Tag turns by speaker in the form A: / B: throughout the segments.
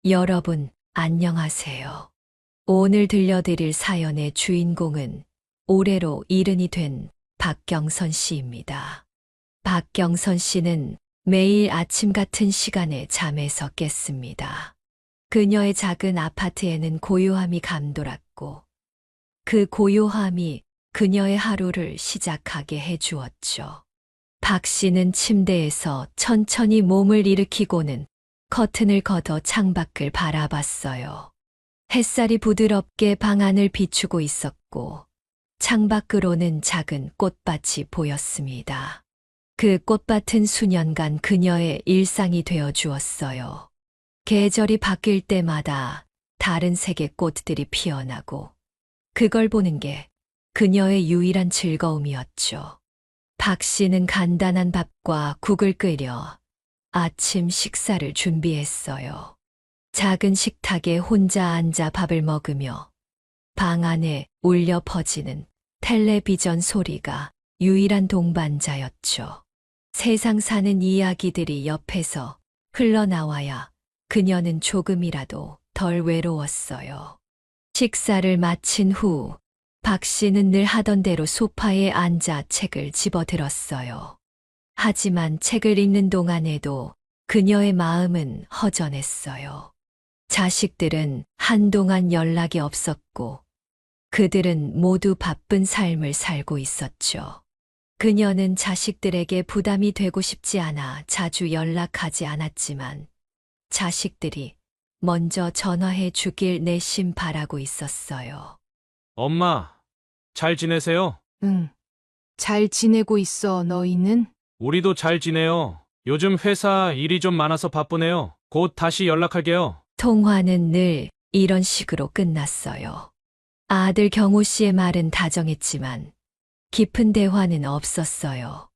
A: 여러분, 안녕하세요. 오늘 들려드릴 사연의 주인공은 올해로 70이 된 박경선 씨입니다. 박경선 씨는 매일 아침 같은 시간에 잠에서 깼습니다. 그녀의 작은 아파트에는 고요함이 감돌았고, 그 고요함이 그녀의 하루를 시작하게 해주었죠. 박 씨는 침대에서 천천히 몸을 일으키고는 커튼을 걷어 창밖을 바라봤어요. 햇살이 부드럽게 방 안을 비추고 있었고 창밖으로는 작은 꽃밭이 보였습니다. 그 꽃밭은 수년간 그녀의 일상이 되어 주었어요. 계절이 바뀔 때마다 다른 색의 꽃들이 피어나고 그걸 보는 게 그녀의 유일한 즐거움이었죠. 박 씨는 간단한 밥과 국을 끓여 아침 식사를 준비했어요. 작은 식탁에 혼자 앉아 밥을 먹으며 방 안에 울려 퍼지는 텔레비전 소리가 유일한 동반자였죠. 세상 사는 이야기들이 옆에서 흘러나와야 그녀는 조금이라도 덜 외로웠어요. 식사를 마친 후 박 씨는 늘 하던 대로 소파에 앉아 책을 집어들었어요. 하지만 책을 읽는 동안에도 그녀의 마음은 허전했어요. 자식들은 한동안 연락이 없었고 그들은 모두 바쁜 삶을 살고 있었죠. 그녀는 자식들에게 부담이 되고 싶지 않아 자주 연락하지 않았지만 자식들이 먼저 전화해 주길 내심 바라고 있었어요.
B: 엄마, 잘 지내세요?
C: 응. 잘 지내고 있어, 너희는?
B: 우리도 잘 지내요. 요즘 회사 일이 좀 많아서 바쁘네요. 곧 다시 연락할게요.
A: 통화는 늘 이런 식으로 끝났어요. 아들 경호 씨의 말은 다정했지만 깊은 대화는 없었어요.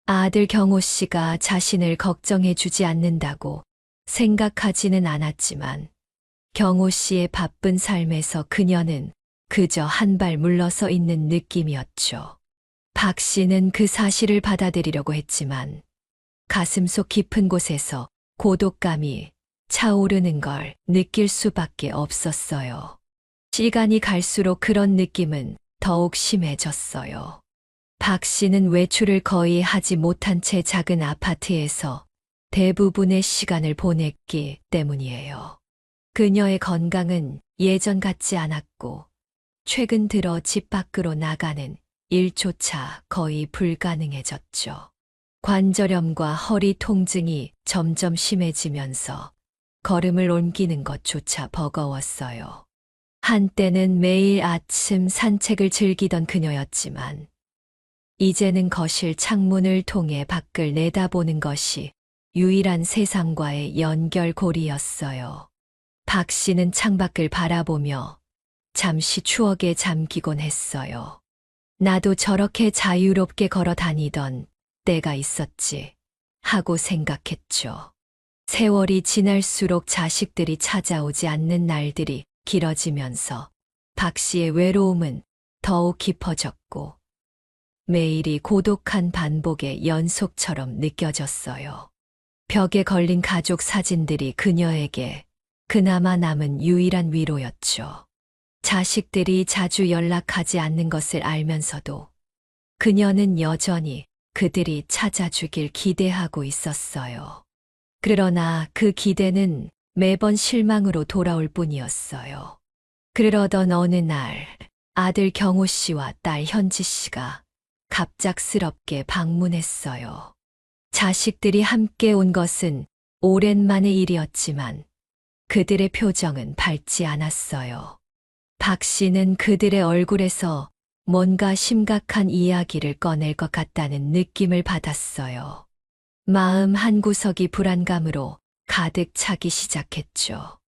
A: 아들 경호 씨가 자신을 걱정해 주지 않는다고 생각하지는 않았지만 경호 씨의 바쁜 삶에서 그녀는 그저 한 발 물러서 있는 느낌이었죠. 박 씨는 그 사실을 받아들이려고 했지만 가슴속 깊은 곳에서 고독감이 차오르는 걸 느낄 수밖에 없었어요. 시간이 갈수록 그런 느낌은 더욱 심해졌어요. 박 씨는 외출을 거의 하지 못한 채 작은 아파트에서 대부분의 시간을 보냈기 때문이에요. 그녀의 건강은 예전 같지 않았고 최근 들어 집 밖으로 나가는 일조차 거의 불가능해졌죠. 관절염과 허리 통증이 점점 심해지면서 걸음을 옮기는 것조차 버거웠어요. 한때는 매일 아침 산책을 즐기던 그녀였지만 이제는 거실 창문을 통해 밖을 내다보는 것이 유일한 세상과의 연결고리였어요. 박 씨는 창밖을 바라보며 잠시 추억에 잠기곤 했어요. 나도 저렇게 자유롭게 걸어 다니던 때가 있었지 하고 생각했죠. 세월이 지날수록 자식들이 찾아오지 않는 날들이 길어지면서 박 씨의 외로움은 더욱 깊어졌고 매일이 고독한 반복의 연속처럼 느껴졌어요. 벽에 걸린 가족 사진들이 그녀에게 그나마 남은 유일한 위로였죠. 자식들이 자주 연락하지 않는 것을 알면서도 그녀는 여전히 그들이 찾아주길 기대하고 있었어요. 그러나 그 기대는 매번 실망으로 돌아올 뿐이었어요. 그러던 어느 날 아들 경호 씨와 딸 현지 씨가 갑작스럽게 방문했어요. 자식들이 함께 온 것은 오랜만의 일이었지만 그들의 표정은 밝지 않았어요. 박 씨는 그들의 얼굴에서 뭔가 심각한 이야기를 꺼낼 것 같다는 느낌을 받았어요. 마음 한구석이 불안감으로 가득 차기 시작했죠.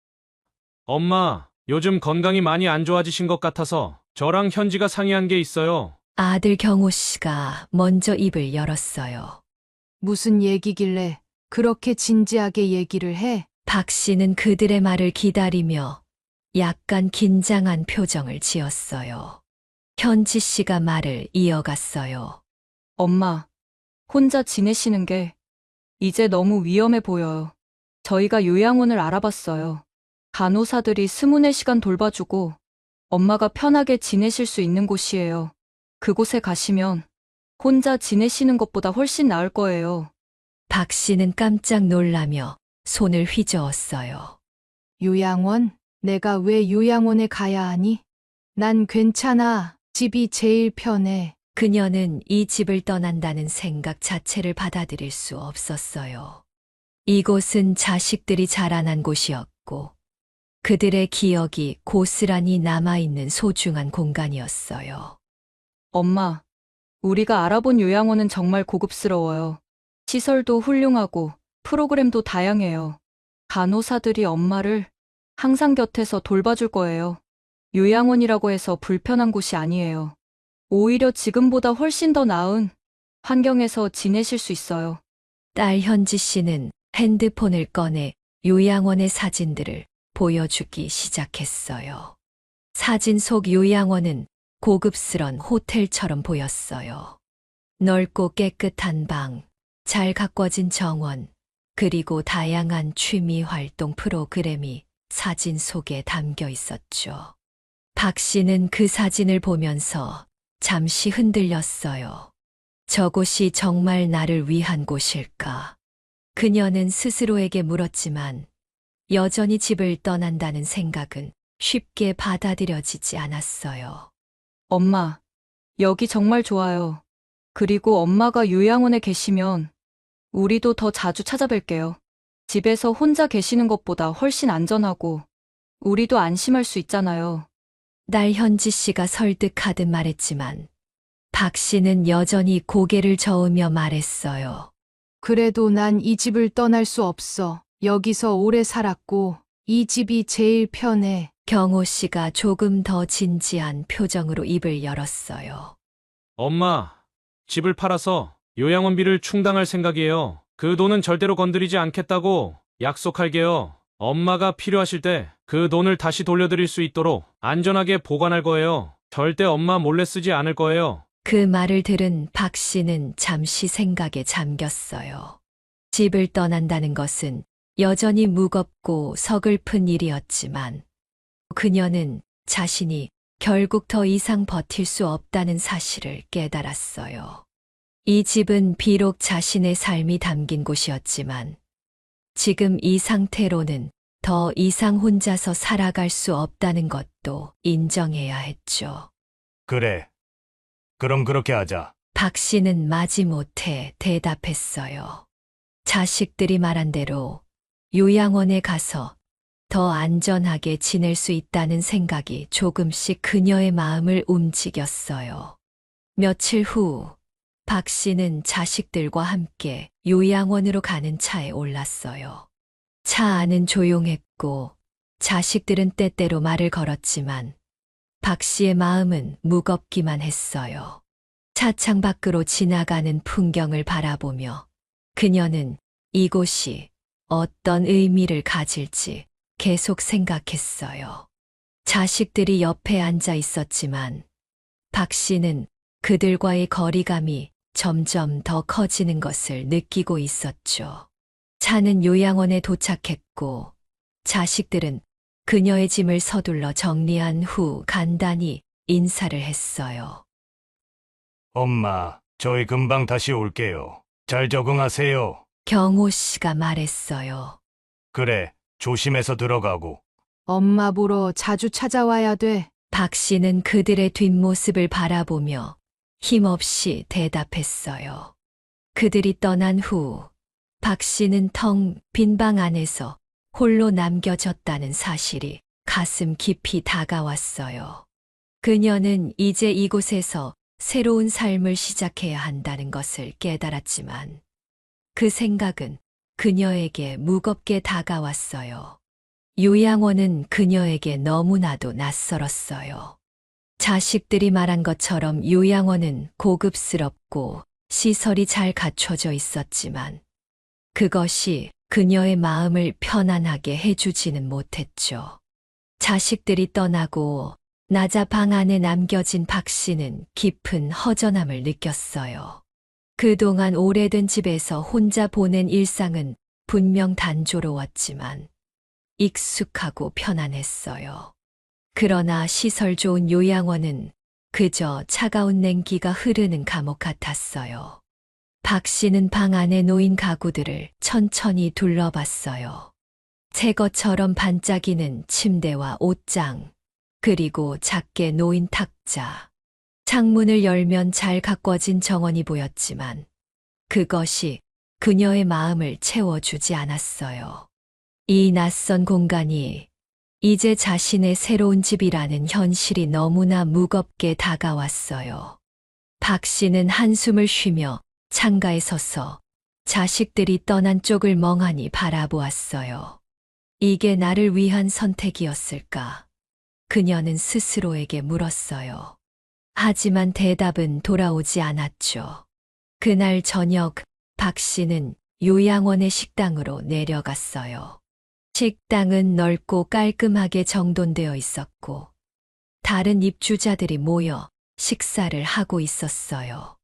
B: 엄마, 요즘 건강이 많이 안 좋아지신 것 같아서 저랑 현지가 상의한 게 있어요.
A: 아들 경호 씨가 먼저 입을 열었어요.
C: 무슨 얘기길래 그렇게 진지하게 얘기를 해?
A: 박 씨는 그들의 말을 기다리며 약간 긴장한 표정을 지었어요. 현지 씨가 말을 이어갔어요.
D: 엄마, 혼자 지내시는 게 이제 너무 위험해 보여요. 저희가 요양원을 알아봤어요. 간호사들이 24시간 돌봐주고 엄마가 편하게 지내실 수 있는 곳이에요. 그곳에 가시면 혼자 지내시는 것보다 훨씬 나을 거예요.
A: 박 씨는 깜짝 놀라며 손을 휘저었어요.
C: 요양원? 내가 왜 요양원에 가야 하니? 난 괜찮아. 집이 제일 편해.
A: 그녀는 이 집을 떠난다는 생각 자체를 받아들일 수 없었어요. 이곳은 자식들이 자라난 곳이었고, 그들의 기억이 고스란히 남아있는 소중한 공간이었어요.
D: 엄마, 우리가 알아본 요양원은 정말 고급스러워요. 시설도 훌륭하고 프로그램도 다양해요. 간호사들이 엄마를 항상 곁에서 돌봐줄 거예요. 요양원이라고 해서 불편한 곳이 아니에요. 오히려 지금보다 훨씬 더 나은 환경에서 지내실 수 있어요.
A: 딸 현지 씨는 핸드폰을 꺼내 요양원의 사진들을 보여주기 시작했어요. 사진 속 요양원은 고급스런 호텔처럼 보였어요. 넓고 깨끗한 방, 잘 가꿔진 정원, 그리고 다양한 취미 활동 프로그램이 사진 속에 담겨 있었죠. 박 씨는 그 사진을 보면서 잠시 흔들렸어요. 저곳이 정말 나를 위한 곳일까? 그녀는 스스로에게 물었지만 여전히 집을 떠난다는 생각은 쉽게 받아들여지지 않았어요.
D: 엄마, 여기 정말 좋아요. 그리고 엄마가 요양원에 계시면 우리도 더 자주 찾아뵐게요. 집에서 혼자 계시는 것보다 훨씬 안전하고 우리도 안심할 수 있잖아요.
A: 딸 현지 씨가 설득하듯 말했지만 박 씨는 여전히 고개를 저으며 말했어요.
C: 그래도 난 이 집을 떠날 수 없어. 여기서 오래 살았고, 이 집이 제일 편해.
A: 경호 씨가 조금 더 진지한 표정으로 입을 열었어요.
B: 엄마, 집을 팔아서 요양원비를 충당할 생각이에요. 그 돈은 절대로 건드리지 않겠다고 약속할게요. 엄마가 필요하실 때 그 돈을 다시 돌려드릴 수 있도록 안전하게 보관할 거예요. 절대 엄마 몰래 쓰지 않을 거예요.
A: 그 말을 들은 박 씨는 잠시 생각에 잠겼어요. 집을 떠난다는 것은 여전히 무겁고 서글픈 일이었지만 그녀는 자신이 결국 더 이상 버틸 수 없다는 사실을 깨달았어요. 이 집은 비록 자신의 삶이 담긴 곳이었지만 지금 이 상태로는 더 이상 혼자서 살아갈 수 없다는 것도 인정해야 했죠.
E: 그래. 그럼 그렇게 하자.
A: 박 씨는 마지못해 대답했어요. 자식들이 말한 대로 요양원에 가서 더 안전하게 지낼 수 있다는 생각이 조금씩 그녀의 마음을 움직였어요. 며칠 후, 박 씨는 자식들과 함께 요양원으로 가는 차에 올랐어요. 차 안은 조용했고 자식들은 때때로 말을 걸었지만 박 씨의 마음은 무겁기만 했어요. 차창 밖으로 지나가는 풍경을 바라보며 그녀는 이곳이 어떤 의미를 가질지 계속 생각했어요. 자식들이 옆에 앉아 있었지만 박 씨는 그들과의 거리감이 점점 더 커지는 것을 느끼고 있었죠. 차는 요양원에 도착했고 자식들은 그녀의 짐을 서둘러 정리한 후 간단히 인사를 했어요.
E: 엄마, 저희 금방 다시 올게요. 잘 적응하세요.
A: 경호 씨가 말했어요.
E: 그래, 조심해서 들어가고.
C: 엄마 보러 자주 찾아와야 돼.
A: 박 씨는 그들의 뒷모습을 바라보며 힘없이 대답했어요. 그들이 떠난 후 박 씨는 텅 빈 방 안에서 홀로 남겨졌다는 사실이 가슴 깊이 다가왔어요. 그녀는 이제 이곳에서 새로운 삶을 시작해야 한다는 것을 깨달았지만 그 생각은 그녀에게 무겁게 다가왔어요. 요양원은 그녀에게 너무나도 낯설었어요. 자식들이 말한 것처럼 요양원은 고급스럽고 시설이 잘 갖춰져 있었지만 그것이 그녀의 마음을 편안하게 해주지는 못했죠. 자식들이 떠나고 나자 방 안에 남겨진 박 씨는 깊은 허전함을 느꼈어요. 그동안 오래된 집에서 혼자 보낸 일상은 분명 단조로웠지만 익숙하고 편안했어요. 그러나 시설 좋은 요양원은 그저 차가운 냉기가 흐르는 감옥 같았어요. 박 씨는 방 안에 놓인 가구들을 천천히 둘러봤어요. 새 것처럼 반짝이는 침대와 옷장, 그리고 작게 놓인 탁자. 창문을 열면 잘 가꿔진 정원이 보였지만 그것이 그녀의 마음을 채워주지 않았어요. 이 낯선 공간이 이제 자신의 새로운 집이라는 현실이 너무나 무겁게 다가왔어요. 박 씨는 한숨을 쉬며 창가에 서서 자식들이 떠난 쪽을 멍하니 바라보았어요. 이게 나를 위한 선택이었을까? 그녀는 스스로에게 물었어요. 하지만 대답은 돌아오지 않았죠. 그날 저녁, 박 씨는 요양원의 식당으로 내려갔어요. 식당은 넓고 깔끔하게 정돈되어 있었고, 다른 입주자들이 모여 식사를 하고 있었어요.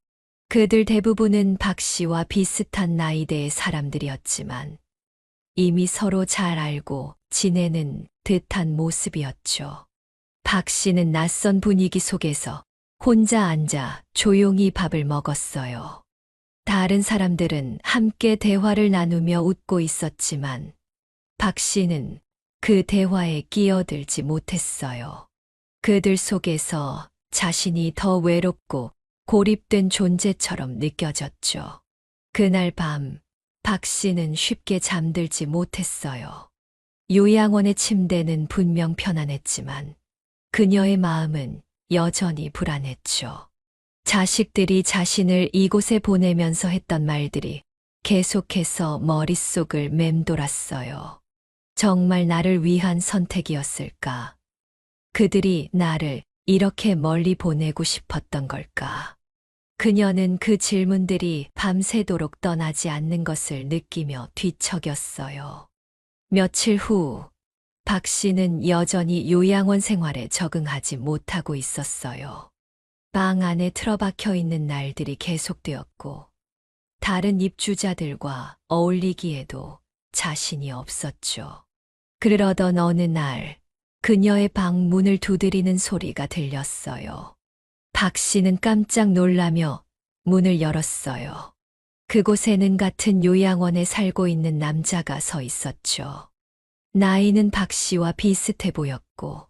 A: 그들 대부분은 박 씨와 비슷한 나이대의 사람들이었지만, 이미 서로 잘 알고 지내는 듯한 모습이었죠. 박 씨는 낯선 분위기 속에서 혼자 앉아 조용히 밥을 먹었어요. 다른 사람들은 함께 대화를 나누며 웃고 있었지만 박 씨는 그 대화에 끼어들지 못했어요. 그들 속에서 자신이 더 외롭고 고립된 존재처럼 느껴졌죠. 그날 밤 박 씨는 쉽게 잠들지 못했어요. 요양원의 침대는 분명 편안했지만 그녀의 마음은 여전히 불안했죠. 자식들이 자신을 이곳에 보내면서 했던 말들이 계속해서 머릿속을 맴돌았어요. 정말 나를 위한 선택이었을까? 그들이 나를 이렇게 멀리 보내고 싶었던 걸까? 그녀는 그 질문들이 밤새도록 떠나지 않는 것을 느끼며 뒤척였어요. 며칠 후, 박 씨는 여전히 요양원 생활에 적응하지 못하고 있었어요. 방 안에 틀어박혀 있는 날들이 계속되었고, 다른 입주자들과 어울리기에도 자신이 없었죠. 그러던 어느 날, 그녀의 방 문을 두드리는 소리가 들렸어요. 박 씨는 깜짝 놀라며 문을 열었어요. 그곳에는 같은 요양원에 살고 있는 남자가 서 있었죠. 나이는 박 씨와 비슷해 보였고,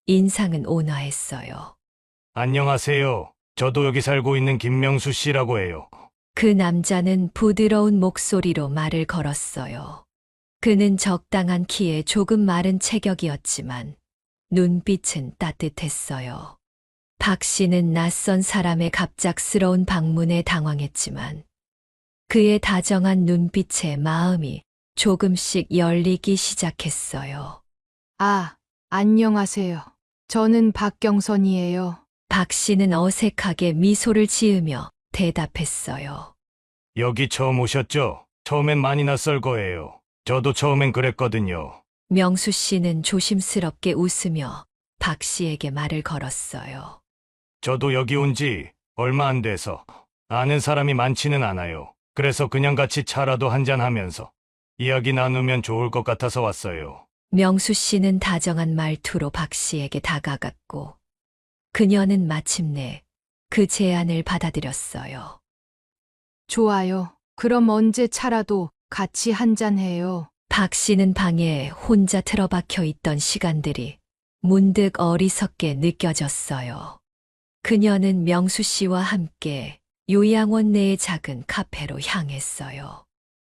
A: 인상은 온화했어요.
E: 안녕하세요. 저도 여기 살고 있는 김명수 씨라고 해요.
A: 그 남자는 부드러운 목소리로 말을 걸었어요. 그는 적당한 키에 조금 마른 체격이었지만 눈빛은 따뜻했어요. 박 씨는 낯선 사람의 갑작스러운 방문에 당황했지만 그의 다정한 눈빛에 마음이 조금씩 열리기 시작했어요.
C: 아, 안녕하세요. 저는 박경선이에요.
A: 박 씨는 어색하게 미소를 지으며 대답했어요.
E: 여기 처음 오셨죠? 처음엔 많이 낯설 거예요. 저도 처음엔 그랬거든요.
A: 명수 씨는 조심스럽게 웃으며 박 씨에게 말을 걸었어요.
E: 저도 여기 온 지 얼마 안 돼서 아는 사람이 많지는 않아요. 그래서 그냥 같이 차라도 한잔하면서 이야기 나누면 좋을 것 같아서 왔어요.
A: 명수 씨는 다정한 말투로 박 씨에게 다가갔고 그녀는 마침내 그 제안을 받아들였어요.
C: 좋아요. 그럼 언제 차라도 같이 한잔해요.
A: 박 씨는 방에 혼자 틀어박혀 있던 시간들이 문득 어리석게 느껴졌어요. 그녀는 명수 씨와 함께 요양원 내의 작은 카페로 향했어요.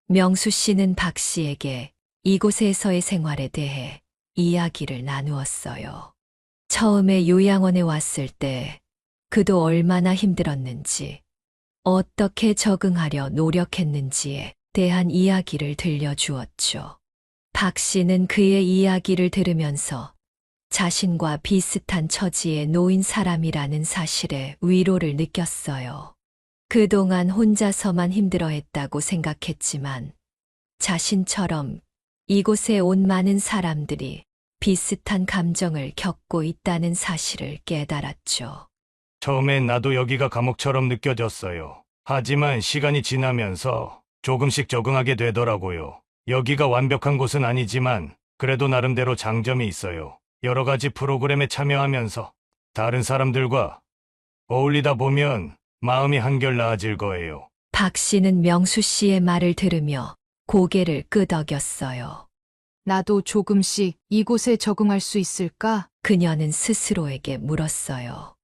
A: 명수 씨는 박 씨에게 이곳에서의 생활에 대해 이야기를 나누었어요. 처음에 요양원에 왔을 때 그도 얼마나 힘들었는지, 어떻게 적응하려 노력했는지에 대한 이야기를 들려주었죠. 박 씨는 그의 이야기를 들으면서 자신과 비슷한 처지에 놓인 사람이라는 사실에 위로를 느꼈어요. 그동안 혼자서만 힘들어했다고 생각했지만 자신처럼 이곳에 온 많은 사람들이 비슷한 감정을 겪고 있다는 사실을 깨달았죠.
E: 처음엔 나도 여기가 감옥처럼 느껴졌어요. 하지만 시간이 지나면서 조금씩 적응하게 되더라고요. 여기가 완벽한 곳은 아니지만 그래도 나름대로 장점이 있어요. 여러 가지 프로그램에 참여하면서 다른 사람들과 어울리다 보면 마음이 한결 나아질 거예요.
A: 박 씨는 명수 씨의 말을 들으며 고개를 끄덕였어요.
C: 나도 조금씩 이곳에 적응할 수 있을까?
A: 그녀는 스스로에게 물었어요.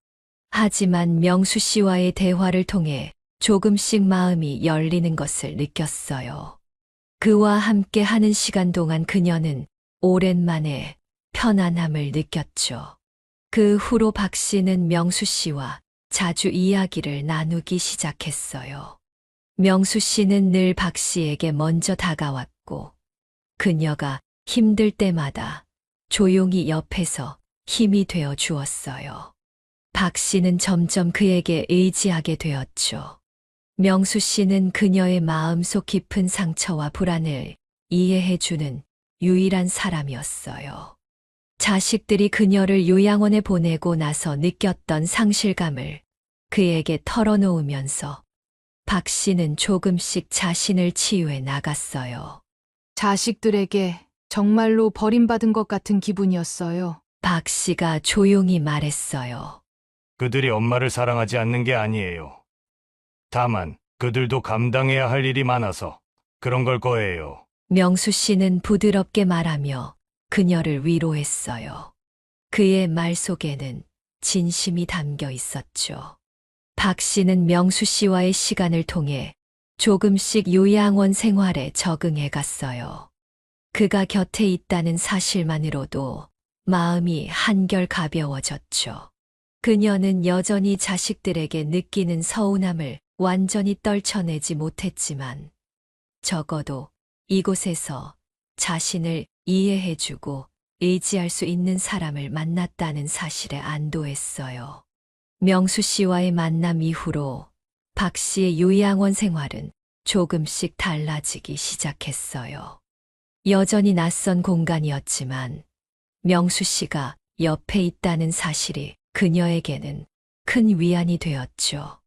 A: 하지만 명수 씨와의 대화를 통해 조금씩 마음이 열리는 것을 느꼈어요. 그와 함께 하는 시간 동안 그녀는 오랜만에 편안함을 느꼈죠. 그 후로 박 씨는 명수 씨와 자주 이야기를 나누기 시작했어요. 명수 씨는 늘 박 씨에게 먼저 다가왔고, 그녀가 힘들 때마다 조용히 옆에서 힘이 되어 주었어요. 박 씨는 점점 그에게 의지하게 되었죠. 명수 씨는 그녀의 마음속 깊은 상처와 불안을 이해해주는 유일한 사람이었어요. 자식들이 그녀를 요양원에 보내고 나서 느꼈던 상실감을 그에게 털어놓으면서 박 씨는 조금씩 자신을 치유해 나갔어요.
C: 자식들에게 정말로 버림받은 것 같은 기분이었어요.
A: 박 씨가 조용히 말했어요.
E: 그들이 엄마를 사랑하지 않는 게 아니에요. 다만 그들도 감당해야 할 일이 많아서 그런 걸 거예요.
A: 명수 씨는 부드럽게 말하며 그녀를 위로했어요. 그의 말 속에는 진심이 담겨 있었죠. 박 씨는 명수 씨와의 시간을 통해 조금씩 요양원 생활에 적응해 갔어요. 그가 곁에 있다는 사실만으로도 마음이 한결 가벼워졌죠. 그녀는 여전히 자식들에게 느끼는 서운함을 완전히 떨쳐내지 못했지만 적어도 이곳에서 자신을 이해해주고 의지할 수 있는 사람을 만났다는 사실에 안도했어요. 명수 씨와의 만남 이후로 박 씨의 요양원 생활은 조금씩 달라지기 시작했어요. 여전히 낯선 공간이었지만 명수 씨가 옆에 있다는 사실이 그녀에게는 큰 위안이 되었죠.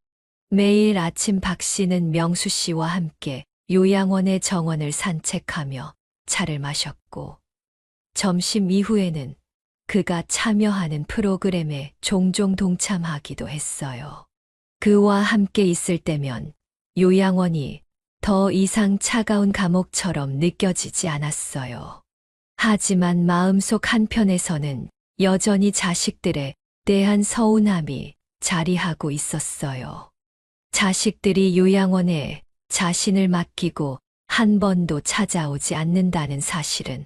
A: 매일 아침 박 씨는 명수 씨와 함께 요양원의 정원을 산책하며 차를 마셨고, 점심 이후에는 그가 참여하는 프로그램에 종종 동참하기도 했어요. 그와 함께 있을 때면 요양원이 더 이상 차가운 감옥처럼 느껴지지 않았어요. 하지만 마음속 한편에서는 여전히 자식들에 대한 서운함이 자리하고 있었어요. 자식들이 요양원에 자신을 맡기고 한 번도 찾아오지 않는다는 사실은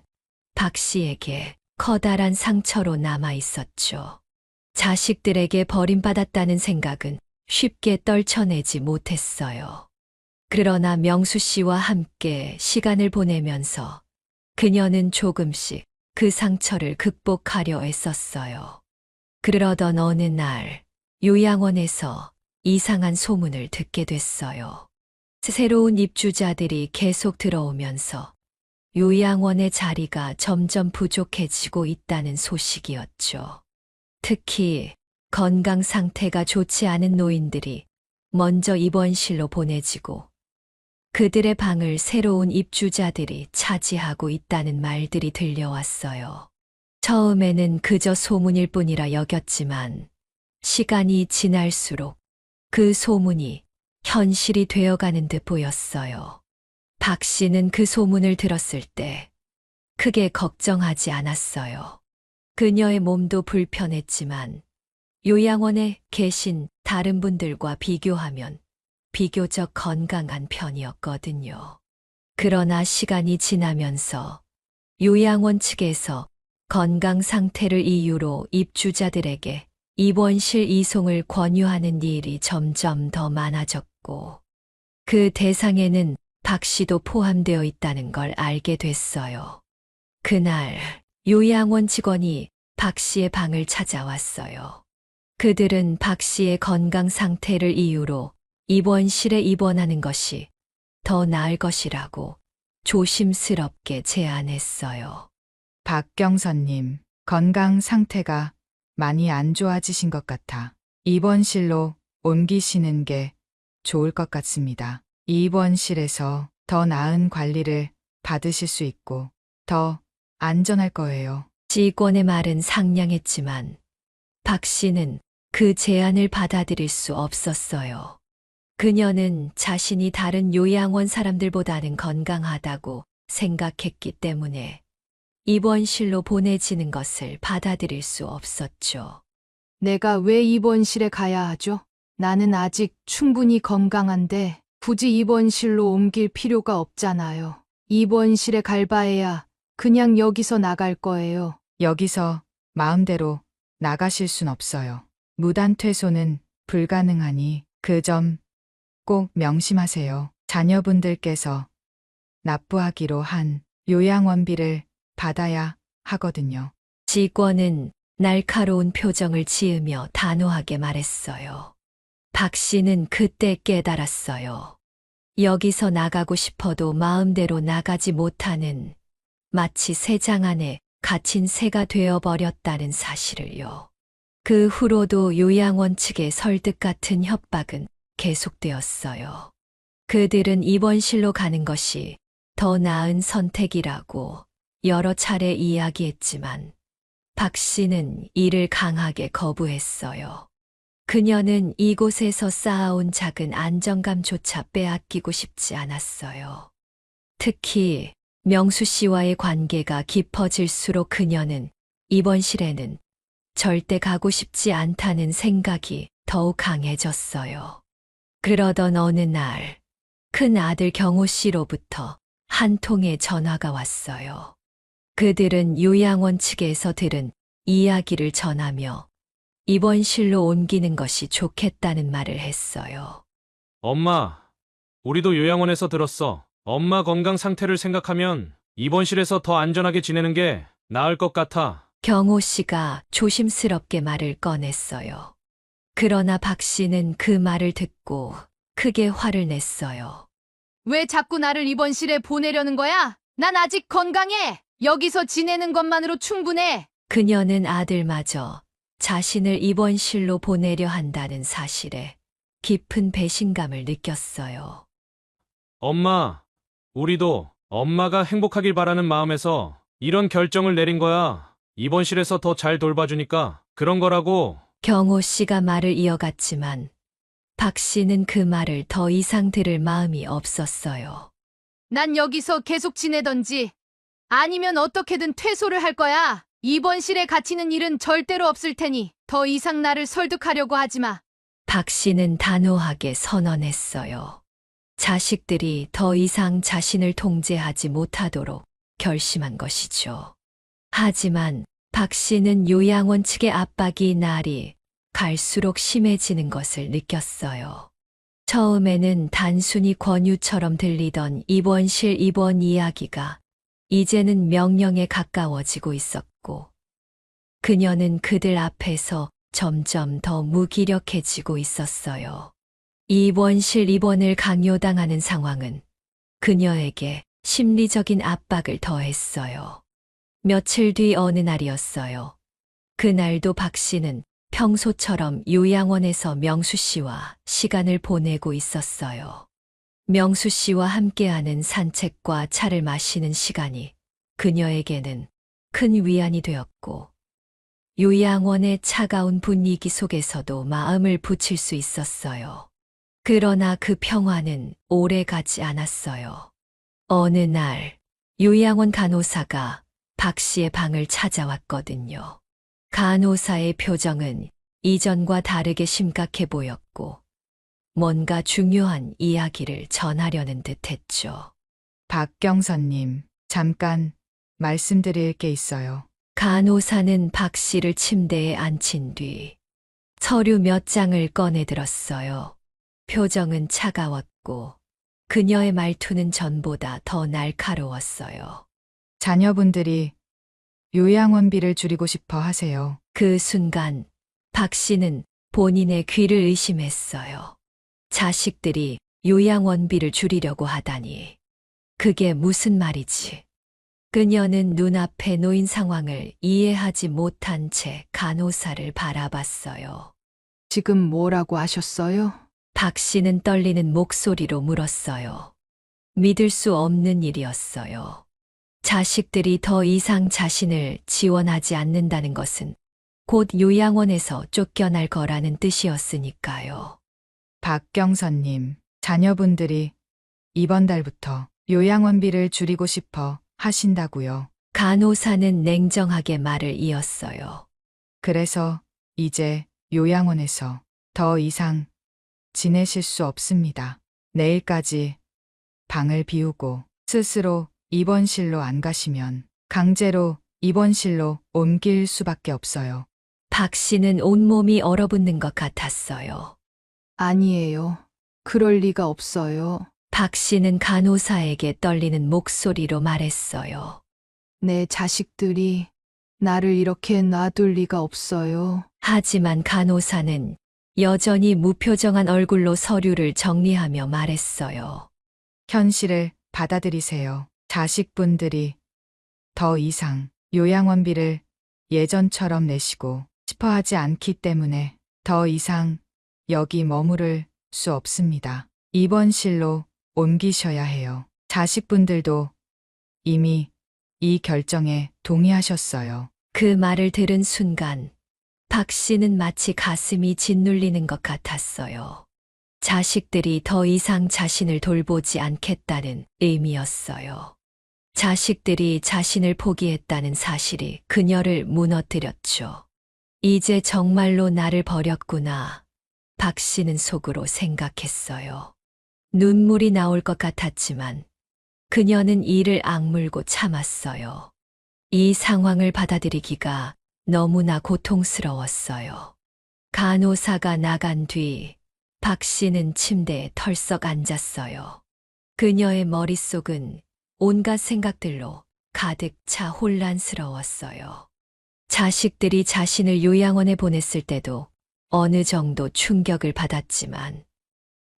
A: 박 씨에게 커다란 상처로 남아 있었죠. 자식들에게 버림받았다는 생각은 쉽게 떨쳐내지 못했어요. 그러나 명수 씨와 함께 시간을 보내면서 그녀는 조금씩 그 상처를 극복하려 애썼어요. 그러던 어느 날 요양원에서 이상한 소문을 듣게 됐어요. 새로운 입주자들이 계속 들어오면서 요양원의 자리가 점점 부족해지고 있다는 소식이었죠. 특히 건강 상태가 좋지 않은 노인들이 먼저 입원실로 보내지고 그들의 방을 새로운 입주자들이 차지하고 있다는 말들이 들려왔어요. 처음에는 그저 소문일 뿐이라 여겼지만 시간이 지날수록 그 소문이 현실이 되어가는 듯 보였어요. 박 씨는 그 소문을 들었을 때 크게 걱정하지 않았어요. 그녀의 몸도 불편했지만 요양원에 계신 다른 분들과 비교하면 비교적 건강한 편이었거든요. 그러나 시간이 지나면서 요양원 측에서 건강 상태를 이유로 입주자들에게 입원실 이송을 권유하는 일이 점점 더 많아졌고, 그 대상에는 박 씨도 포함되어 있다는 걸 알게 됐어요. 그날 요양원 직원이 박 씨의 방을 찾아왔어요. 그들은 박 씨의 건강 상태를 이유로 입원실에 입원하는 것이 더 나을 것이라고 조심스럽게 제안했어요.
F: 박경선님, 건강 상태가 많이 안 좋아지신 것 같아 입원실로 옮기시는 게 좋을 것 같습니다. 입원실에서 더 나은 관리를 받으실 수 있고 더 안전할 거예요.
A: 직원의 말은 상냥했지만 박 씨는 그 제안을 받아들일 수 없었어요. 그녀는 자신이 다른 요양원 사람들보다는 건강하다고 생각했기 때문에 입원실로 보내지는 것을 받아들일 수 없었죠.
C: 내가 왜 입원실에 가야 하죠? 나는 아직 충분히 건강한데 굳이 입원실로 옮길 필요가 없잖아요. 입원실에 갈 바에야 그냥 여기서 나갈 거예요.
F: 여기서 마음대로 나가실 순 없어요. 무단 퇴소는 불가능하니 그 점 꼭 명심하세요. 자녀분들께서 납부하기로 한 요양원비를 받아야 하거든요.
A: 직원은 날카로운 표정을 지으며 단호하게 말했어요. 박 씨는 그때 깨달았어요. 여기서 나가고 싶어도 마음대로 나가지 못하는 마치 새장 안에 갇힌 새가 되어버렸다는 사실을요. 그 후로도 요양원 측의 설득 같은 협박은 계속되었어요. 그들은 입원실로 가는 것이 더 나은 선택이라고 여러 차례 이야기했지만 박 씨는 이를 강하게 거부했어요. 그녀는 이곳에서 쌓아온 작은 안정감조차 빼앗기고 싶지 않았어요. 특히 명수 씨와의 관계가 깊어질수록 그녀는 입원실에는 절대 가고 싶지 않다는 생각이 더욱 강해졌어요. 그러던 어느 날, 큰 아들 경호 씨로부터 한 통의 전화가 왔어요. 그들은 요양원 측에서 들은 이야기를 전하며 입원실로 옮기는 것이 좋겠다는 말을 했어요.
B: 엄마, 우리도 요양원에서 들었어. 엄마 건강 상태를 생각하면 입원실에서 더 안전하게 지내는 게 나을 것 같아.
A: 경호 씨가 조심스럽게 말을 꺼냈어요. 그러나 박 씨는 그 말을 듣고 크게 화를 냈어요.
C: 왜 자꾸 나를 입원실에 보내려는 거야? 난 아직 건강해. 여기서 지내는 것만으로 충분해.
A: 그녀는 아들마저 자신을 입원실로 보내려 한다는 사실에 깊은 배신감을 느꼈어요.
B: 엄마, 우리도 엄마가 행복하길 바라는 마음에서 이런 결정을 내린 거야. 입원실에서 더 잘 돌봐주니까 그런 거라고.
A: 경호 씨가 말을 이어갔지만 박 씨는 그 말을 더 이상 들을 마음이 없었어요.
C: 난 여기서 계속 지내던지 아니면 어떻게든 퇴소를 할 거야. 입원실에 갇히는 일은 절대로 없을 테니 더 이상 나를 설득하려고 하지 마.
A: 박 씨는 단호하게 선언했어요. 자식들이 더 이상 자신을 통제하지 못하도록 결심한 것이죠. 하지만 박 씨는 요양원 측의 압박이 날이 갈수록 심해지는 것을 느꼈어요. 처음에는 단순히 권유처럼 들리던 입원실 입원 이야기가 이제는 명령에 가까워지고 있었고, 그녀는 그들 앞에서 점점 더 무기력해지고 있었어요. 입원실 입원을 강요당하는 상황은 그녀에게 심리적인 압박을 더했어요. 며칠 뒤 어느 날이었어요. 그날도 박 씨는 평소처럼 요양원에서 명수 씨와 시간을 보내고 있었어요. 명수 씨와 함께하는 산책과 차를 마시는 시간이 그녀에게는 큰 위안이 되었고, 요양원의 차가운 분위기 속에서도 마음을 붙일 수 있었어요. 그러나 그 평화는 오래 가지 않았어요. 어느 날 요양원 간호사가 박 씨의 방을 찾아왔거든요. 간호사의 표정은 이전과 다르게 심각해 보였고 뭔가 중요한 이야기를 전하려는 듯했죠.
F: 박경선님, 잠깐 말씀드릴 게 있어요.
A: 간호사는 박 씨를 침대에 앉힌 뒤 서류 몇 장을 꺼내 들었어요. 표정은 차가웠고 그녀의 말투는 전보다 더 날카로웠어요.
F: 자녀분들이 요양원비를 줄이고 싶어 하세요.
A: 그 순간 박 씨는 본인의 귀를 의심했어요. 자식들이 요양원비를 줄이려고 하다니. 그게 무슨 말이지? 그녀는 눈앞에 놓인 상황을 이해하지 못한 채 간호사를 바라봤어요.
C: 지금 뭐라고 하셨어요?
A: 박 씨는 떨리는 목소리로 물었어요. 믿을 수 없는 일이었어요. 자식들이 더 이상 자신을 지원하지 않는다는 것은 곧 요양원에서 쫓겨날 거라는 뜻이었으니까요.
F: 박경선님, 자녀분들이 이번 달부터 요양원비를 줄이고 싶어 하신다고요.
A: 간호사는 냉정하게 말을 이었어요.
F: 그래서 이제 요양원에서 더 이상 지내실 수 없습니다. 내일까지 방을 비우고 스스로 입원실로 안 가시면 강제로 입원실로 옮길 수밖에 없어요.
A: 박 씨는 온몸이 얼어붙는 것 같았어요.
C: 아니에요. 그럴 리가 없어요.
A: 박 씨는 간호사에게 떨리는 목소리로 말했어요.
C: 내 자식들이 나를 이렇게 놔둘 리가 없어요.
A: 하지만 간호사는 여전히 무표정한 얼굴로 서류를 정리하며 말했어요.
F: 현실을 받아들이세요. 자식분들이 더 이상 요양원비를 예전처럼 내시고 싶어 하지 않기 때문에 더 이상 여기 머무를 수 없습니다. 입원실로 옮기셔야 해요. 자식분들도 이미 이 결정에 동의하셨어요.
A: 그 말을 들은 순간 박 씨는 마치 가슴이 짓눌리는 것 같았어요. 자식들이 더 이상 자신을 돌보지 않겠다는 의미였어요. 자식들이 자신을 포기했다는 사실이 그녀를 무너뜨렸죠. 이제 정말로 나를 버렸구나. 박 씨는 속으로 생각했어요. 눈물이 나올 것 같았지만 그녀는 이를 악물고 참았어요. 이 상황을 받아들이기가 너무나 고통스러웠어요. 간호사가 나간 뒤 박 씨는 침대에 털썩 앉았어요. 그녀의 머릿속은 온갖 생각들로 가득 차 혼란스러웠어요. 자식들이 자신을 요양원에 보냈을 때도 어느 정도 충격을 받았지만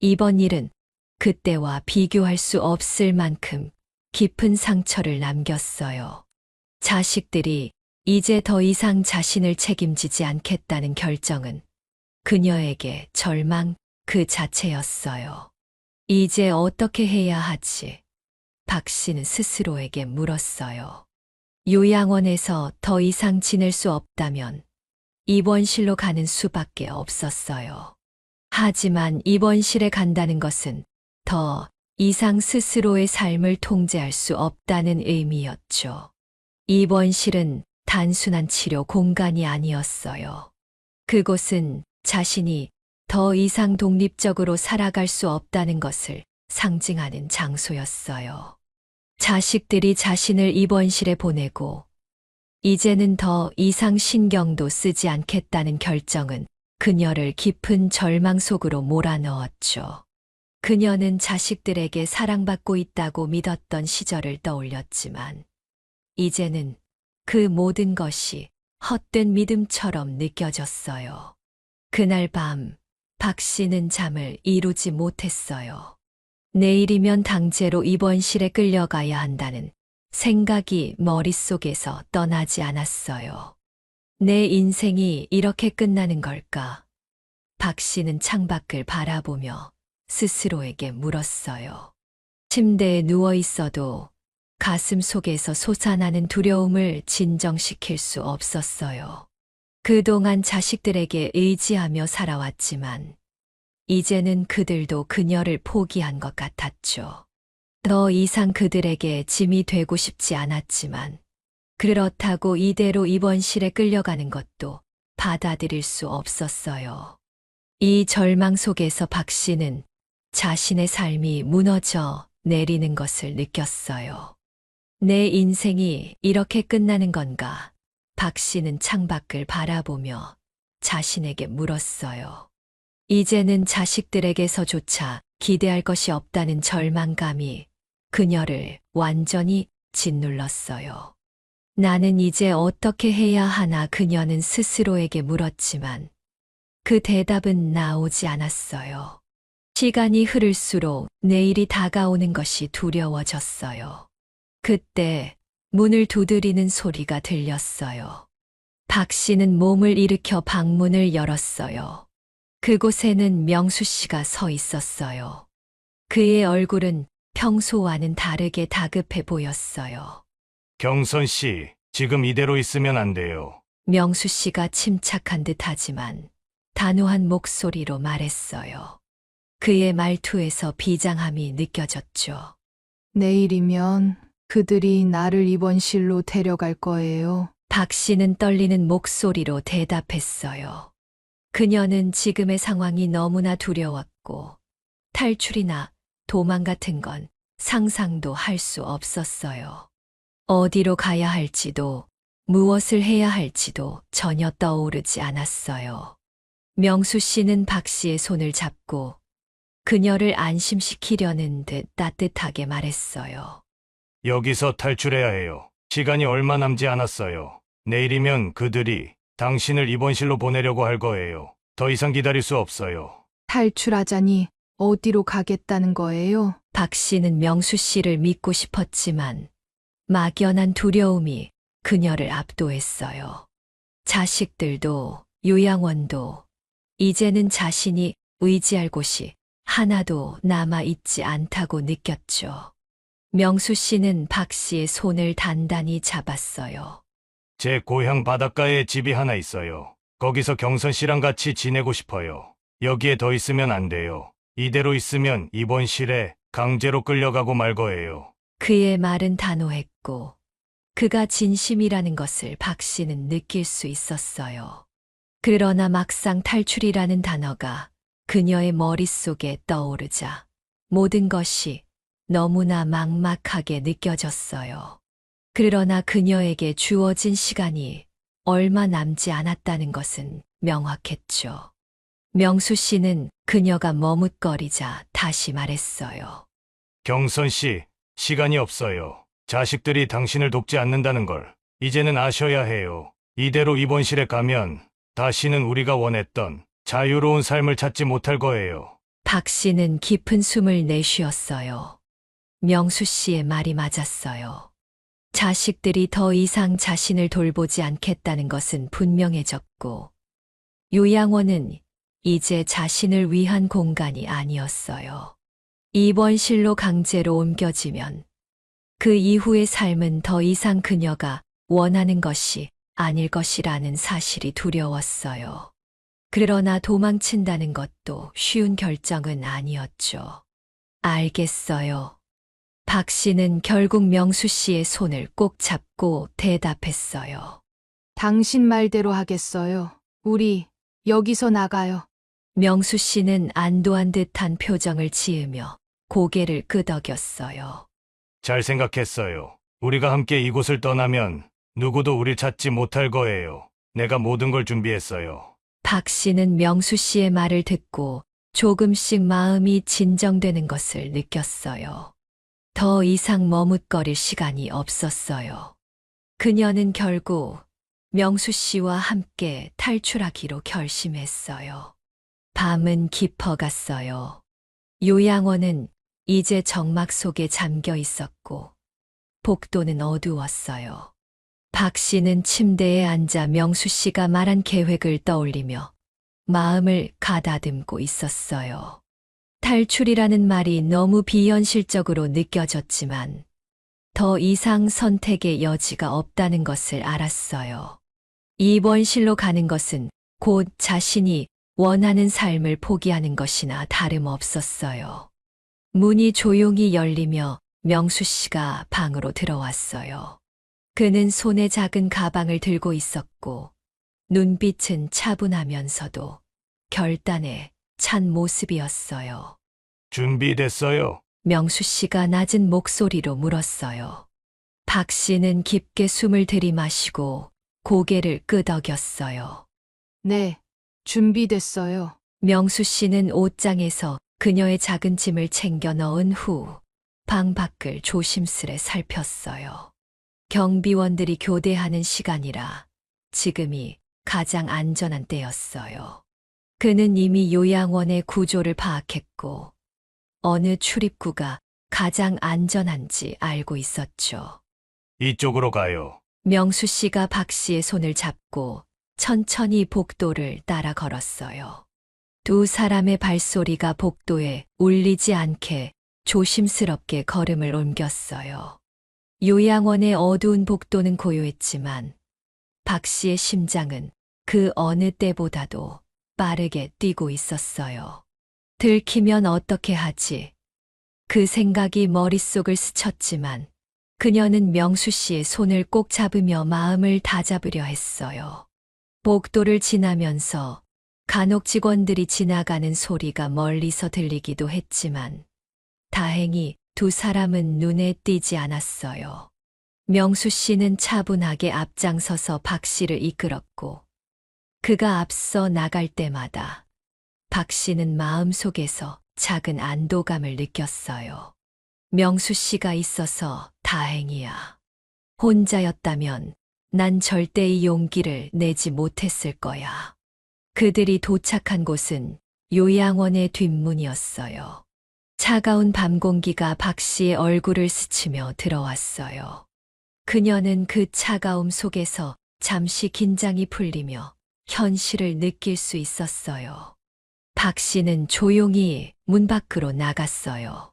A: 이번 일은 그때와 비교할 수 없을 만큼 깊은 상처를 남겼어요. 자식들이 이제 더 이상 자신을 책임지지 않겠다는 결정은 그녀에게 절망 그 자체였어요. 이제 어떻게 해야 하지? 박 씨는 스스로에게 물었어요. 요양원에서 더 이상 지낼 수 없다면 입원실로 가는 수밖에 없었어요. 하지만 입원실에 간다는 것은 더 이상 스스로의 삶을 통제할 수 없다는 의미였죠. 입원실은 단순한 치료 공간이 아니었어요. 그곳은 자신이 더 이상 독립적으로 살아갈 수 없다는 것을 상징하는 장소였어요. 자식들이 자신을 입원실에 보내고 이제는 더 이상 신경도 쓰지 않겠다는 결정은 그녀를 깊은 절망 속으로 몰아넣었죠. 그녀는 자식들에게 사랑받고 있다고 믿었던 시절을 떠올렸지만 이제는 그 모든 것이 헛된 믿음처럼 느껴졌어요. 그날 밤 박 씨는 잠을 이루지 못했어요. 내일이면 강제로 입원실에 끌려가야 한다는 생각이 머릿속에서 떠나지 않았어요. 내 인생이 이렇게 끝나는 걸까? 박 씨는 창밖을 바라보며 스스로에게 물었어요. 침대에 누워 있어도 가슴 속에서 솟아나는 두려움을 진정시킬 수 없었어요. 그동안 자식들에게 의지하며 살아왔지만 이제는 그들도 그녀를 포기한 것 같았죠. 더 이상 그들에게 짐이 되고 싶지 않았지만 그렇다고 이대로 입원실에 끌려가는 것도 받아들일 수 없었어요. 이 절망 속에서 박 씨는 자신의 삶이 무너져 내리는 것을 느꼈어요. 내 인생이 이렇게 끝나는 건가? 박 씨는 창밖을 바라보며 자신에게 물었어요. 이제는 자식들에게서조차 기대할 것이 없다는 절망감이 그녀를 완전히 짓눌렀어요. 나는 이제 어떻게 해야 하나 그녀는 스스로에게 물었지만 그 대답은 나오지 않았어요. 시간이 흐를수록 내일이 다가오는 것이 두려워졌어요. 그때 문을 두드리는 소리가 들렸어요. 박 씨는 몸을 일으켜 방문을 열었어요. 그곳에는 명수 씨가 서 있었어요. 그의 얼굴은 평소와는 다르게 다급해 보였어요.
E: 경선 씨, 지금 이대로 있으면 안 돼요.
A: 명수 씨가 침착한 듯 하지만 단호한 목소리로 말했어요. 그의 말투에서 비장함이 느껴졌죠.
C: 내일이면 그들이 나를 입원실로 데려갈 거예요.
A: 박 씨는 떨리는 목소리로 대답했어요. 그녀는 지금의 상황이 너무나 두려웠고 탈출이나 도망 같은 건 상상도 할 수 없었어요. 어디로 가야 할지도 무엇을 해야 할지도 전혀 떠오르지 않았어요. 명수 씨는 박 씨의 손을 잡고 그녀를 안심시키려는 듯 따뜻하게 말했어요.
E: 여기서 탈출해야 해요. 시간이 얼마 남지 않았어요. 내일이면 그들이 당신을 입원실로 보내려고 할 거예요. 더 이상 기다릴 수 없어요.
C: 탈출하자니 어디로 가겠다는 거예요?
A: 박 씨는 명수 씨를 믿고 싶었지만 막연한 두려움이 그녀를 압도했어요. 자식들도 요양원도 이제는 자신이 의지할 곳이 하나도 남아있지 않다고 느꼈죠. 명수 씨는 박 씨의 손을 단단히 잡았어요.
E: 제 고향 바닷가에 집이 하나 있어요. 거기서 경선 씨랑 같이 지내고 싶어요. 여기에 더 있으면 안 돼요. 이대로 있으면 입원실에 강제로 끌려가고 말 거예요.
A: 그의 말은 단호했고 그가 진심이라는 것을 박 씨는 느낄 수 있었어요. 그러나 막상 탈출이라는 단어가 그녀의 머릿속에 떠오르자 모든 것이 너무나 막막하게 느껴졌어요. 그러나 그녀에게 주어진 시간이 얼마 남지 않았다는 것은 명확했죠. 명수 씨는 그녀가 머뭇거리자 다시 말했어요.
E: 경선 씨, 시간이 없어요. 자식들이 당신을 돕지 않는다는 걸 이제는 아셔야 해요. 이대로 입원실에 가면 다시는 우리가 원했던 자유로운 삶을 찾지 못할 거예요.
A: 박 씨는 깊은 숨을 내쉬었어요. 명수 씨의 말이 맞았어요. 자식들이 더 이상 자신을 돌보지 않겠다는 것은 분명해졌고, 요양원은 이제 자신을 위한 공간이 아니었어요. 입원실로 강제로 옮겨지면 그 이후의 삶은 더 이상 그녀가 원하는 것이 아닐 것이라는 사실이 두려웠어요. 그러나 도망친다는 것도 쉬운 결정은 아니었죠. 알겠어요. 박 씨는 결국 명수 씨의 손을 꼭 잡고 대답했어요.
C: 당신 말대로 하겠어요. 우리 여기서 나가요.
A: 명수 씨는 안도한 듯한 표정을 지으며 고개를 끄덕였어요.
E: 잘 생각했어요. 우리가 함께 이곳을 떠나면 누구도 우릴 찾지 못할 거예요. 내가 모든 걸 준비했어요.
A: 박 씨는 명수 씨의 말을 듣고 조금씩 마음이 진정되는 것을 느꼈어요. 더 이상 머뭇거릴 시간이 없었어요. 그녀는 결국 명수 씨와 함께 탈출하기로 결심했어요. 밤은 깊어갔어요. 요양원은 이제 정막 속에 잠겨 있었고 복도는 어두웠어요. 박 씨는 침대에 앉아 명수 씨가 말한 계획을 떠올리며 마음을 가다듬고 있었어요. 탈출이라는 말이 너무 비현실적으로 느껴졌지만 더 이상 선택의 여지가 없다는 것을 알았어요. 입원실로 가는 것은 곧 자신이 원하는 삶을 포기하는 것이나 다름없었어요. 문이 조용히 열리며 명수 씨가 방으로 들어왔어요. 그는 손에 작은 가방을 들고 있었고 눈빛은 차분하면서도 결단에 찬 모습이었어요.
E: 준비됐어요?
A: 명수 씨가 낮은 목소리로 물었어요. 박 씨는 깊게 숨을 들이마시고 고개를 끄덕였어요.
C: 네, 준비됐어요.
A: 명수 씨는 옷장에서 그녀의 작은 짐을 챙겨 넣은 후 방 밖을 조심스레 살폈어요. 경비원들이 교대하는 시간이라 지금이 가장 안전한 때였어요. 그는 이미 요양원의 구조를 파악했고 어느 출입구가 가장 안전한지 알고 있었죠.
E: 이쪽으로 가요.
A: 명수 씨가 박 씨의 손을 잡고 천천히 복도를 따라 걸었어요. 두 사람의 발소리가 복도에 울리지 않게 조심스럽게 걸음을 옮겼어요. 요양원의 어두운 복도는 고요했지만 박 씨의 심장은 그 어느 때보다도 빠르게 뛰고 있었어요. 들키면 어떻게 하지? 그 생각이 머릿속을 스쳤지만 그녀는 명수 씨의 손을 꼭 잡으며 마음을 다잡으려 했어요. 복도를 지나면서 간혹 직원들이 지나가는 소리가 멀리서 들리기도 했지만 다행히 두 사람은 눈에 띄지 않았어요. 명수 씨는 차분하게 앞장서서 박 씨를 이끌었고 그가 앞서 나갈 때마다 박 씨는 마음속에서 작은 안도감을 느꼈어요. 명수 씨가 있어서 다행이야. 혼자였다면 난 절대 이 용기를 내지 못했을 거야. 그들이 도착한 곳은 요양원의 뒷문이었어요. 차가운 밤 공기가 박 씨의 얼굴을 스치며 들어왔어요. 그녀는 그 차가움 속에서 잠시 긴장이 풀리며 현실을 느낄 수 있었어요. 박 씨는 조용히 문 밖으로 나갔어요.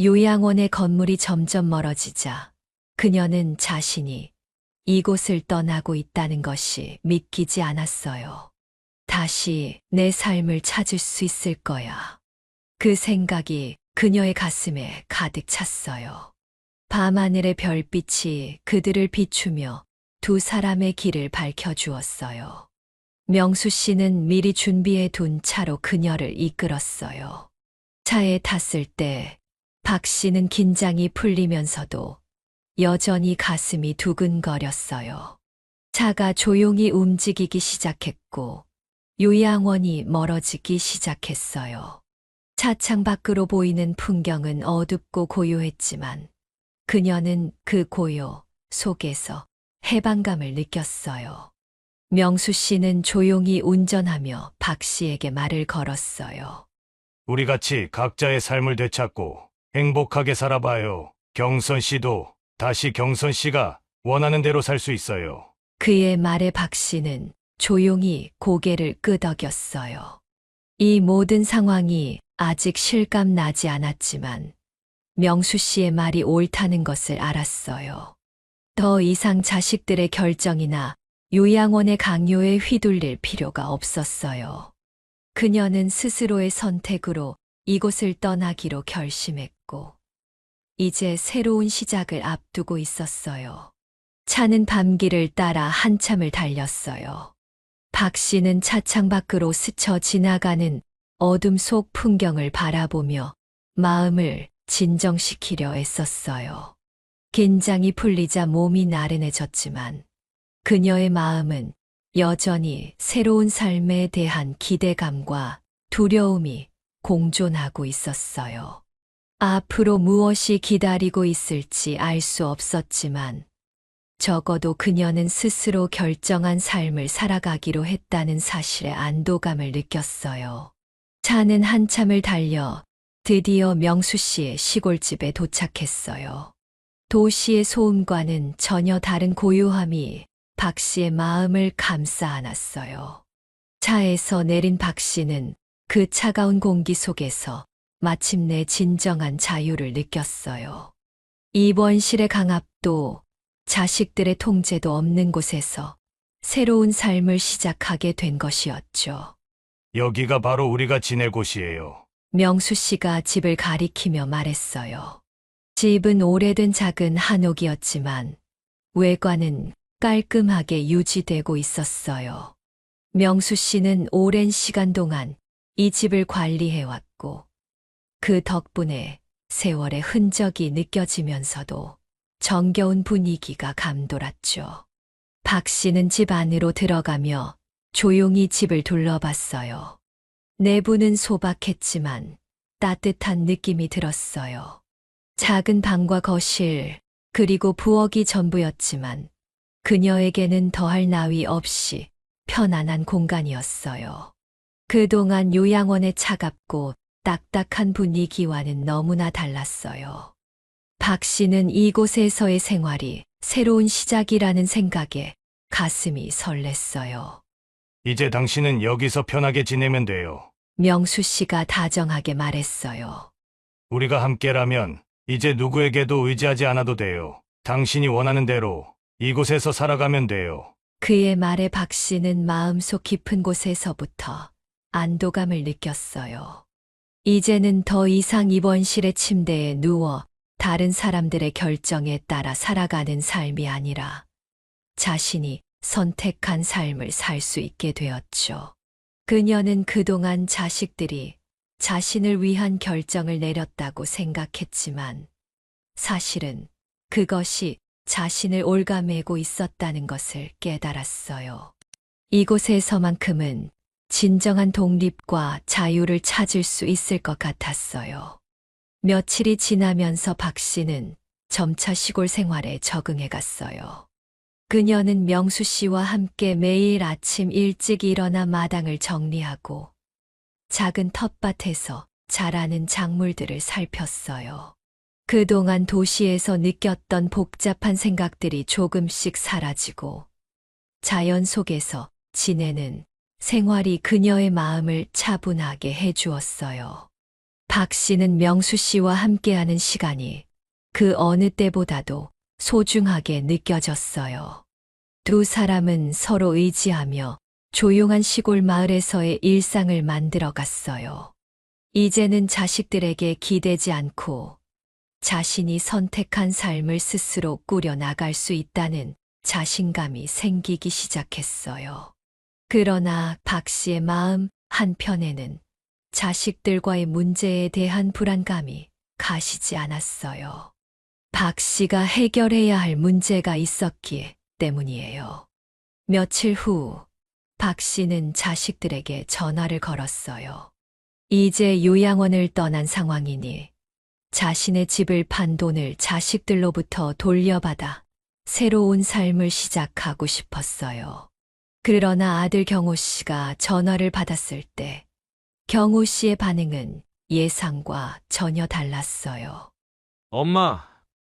A: 요양원의 건물이 점점 멀어지자 그녀는 자신이 이곳을 떠나고 있다는 것이 믿기지 않았어요. 다시 내 삶을 찾을 수 있을 거야. 그 생각이 그녀의 가슴에 가득 찼어요. 밤하늘의 별빛이 그들을 비추며 두 사람의 길을 밝혀주었어요. 명수 씨는 미리 준비해 둔 차로 그녀를 이끌었어요. 차에 탔을 때 박 씨는 긴장이 풀리면서도 여전히 가슴이 두근거렸어요. 차가 조용히 움직이기 시작했고 요양원이 멀어지기 시작했어요. 차창 밖으로 보이는 풍경은 어둡고 고요했지만 그녀는 그 고요 속에서 해방감을 느꼈어요. 명수 씨는 조용히 운전하며 박 씨에게 말을 걸었어요.
E: 우리 같이 각자의 삶을 되찾고 행복하게 살아봐요. 경선 씨도 다시 경선 씨가 원하는 대로 살 수 있어요.
A: 그의 말에 박 씨는 조용히 고개를 끄덕였어요. 이 모든 상황이 아직 실감 나지 않았지만 명수 씨의 말이 옳다는 것을 알았어요. 더 이상 자식들의 결정이나 요양원의 강요에 휘둘릴 필요가 없었어요. 그녀는 스스로의 선택으로 이곳을 떠나기로 결심했고, 이제 새로운 시작을 앞두고 있었어요. 차는 밤길을 따라 한참을 달렸어요. 박 씨는 차창 밖으로 스쳐 지나가는 어둠 속 풍경을 바라보며 마음을 진정시키려 애썼어요. 긴장이 풀리자 몸이 나른해졌지만 그녀의 마음은 여전히 새로운 삶에 대한 기대감과 두려움이 공존하고 있었어요. 앞으로 무엇이 기다리고 있을지 알 수 없었지만 적어도 그녀는 스스로 결정한 삶을 살아가기로 했다는 사실에 안도감을 느꼈어요. 차는 한참을 달려 드디어 명수 씨의 시골집에 도착했어요. 도시의 소음과는 전혀 다른 고요함이 박 씨의 마음을 감싸 안았어요. 차에서 내린 박 씨는 그 차가운 공기 속에서 마침내 진정한 자유를 느꼈어요. 입원실의 강압도 자식들의 통제도 없는 곳에서 새로운 삶을 시작하게 된 것이었죠.
E: 여기가 바로 우리가 지낼 곳이에요.
A: 명수 씨가 집을 가리키며 말했어요. 집은 오래된 작은 한옥이었지만 외관은 깔끔하게 유지되고 있었어요. 명수 씨는 오랜 시간 동안 이 집을 관리해왔고 그 덕분에 세월의 흔적이 느껴지면서도 정겨운 분위기가 감돌았죠. 박 씨는 집 안으로 들어가며 조용히 집을 둘러봤어요. 내부는 소박했지만 따뜻한 느낌이 들었어요. 작은 방과 거실, 그리고 부엌이 전부였지만 그녀에게는 더할 나위 없이 편안한 공간이었어요. 그동안 요양원의 차갑고 딱딱한 분위기와는 너무나 달랐어요. 박 씨는 이곳에서의 생활이 새로운 시작이라는 생각에 가슴이 설렜어요.
E: 이제 당신은 여기서 편하게 지내면 돼요.
A: 명수 씨가 다정하게 말했어요.
E: 우리가 함께라면 이제 누구에게도 의지하지 않아도 돼요. 당신이 원하는 대로 이곳에서 살아가면 돼요.
A: 그의 말에 박 씨는 마음속 깊은 곳에서부터 안도감을 느꼈어요. 이제는 더 이상 입원실의 침대에 누워 다른 사람들의 결정에 따라 살아가는 삶이 아니라 자신이 선택한 삶을 살 수 있게 되었죠. 그녀는 그동안 자식들이 자신을 위한 결정을 내렸다고 생각했지만 사실은 그것이 자신을 올가매고 있었다는 것을 깨달았어요. 이곳에서만큼은 진정한 독립과 자유를 찾을 수 있을 것 같았어요. 며칠이 지나면서 박 씨는 점차 시골 생활에 적응해 갔어요. 그녀는 명수 씨와 함께 매일 아침 일찍 일어나 마당을 정리하고 작은 텃밭에서 자라는 작물들을 살폈어요. 그동안 도시에서 느꼈던 복잡한 생각들이 조금씩 사라지고 자연 속에서 지내는 생활이 그녀의 마음을 차분하게 해주었어요. 박 씨는 명수 씨와 함께하는 시간이 그 어느 때보다도 소중하게 느껴졌어요. 두 사람은 서로 의지하며 조용한 시골 마을에서의 일상을 만들어 갔어요. 이제는 자식들에게 기대지 않고 자신이 선택한 삶을 스스로 꾸려 나갈 수 있다는 자신감이 생기기 시작했어요. 그러나 박 씨의 마음 한편에는 자식들과의 문제에 대한 불안감이 가시지 않았어요. 박 씨가 해결해야 할 문제가 있었기 때문이에요. 며칠 후, 박 씨는 자식들에게 전화를 걸었어요. 이제 요양원을 떠난 상황이니 자신의 집을 판 돈을 자식들로부터 돌려받아 새로운 삶을 시작하고 싶었어요. 그러나 아들 경호 씨가 전화를 받았을 때 경호 씨의 반응은 예상과 전혀 달랐어요.
B: 엄마,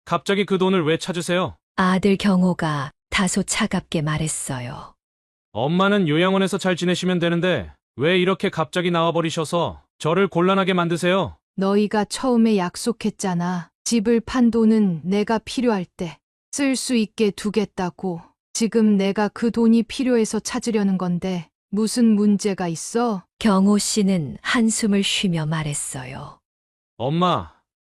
B: 갑자기 그 돈을 왜 찾으세요?
A: 아들 경호가 다소 차갑게 말했어요.
B: 엄마는 요양원에서 잘 지내시면 되는데 왜 이렇게 갑자기 나와버리셔서 저를 곤란하게 만드세요?
C: 너희가 처음에 약속했잖아. 집을 판 돈은 내가 필요할 때 쓸 수 있게 두겠다고. 지금 내가 그 돈이 필요해서 찾으려는 건데 무슨 문제가 있어?
A: 경호 씨는 한숨을 쉬며 말했어요.
B: 엄마,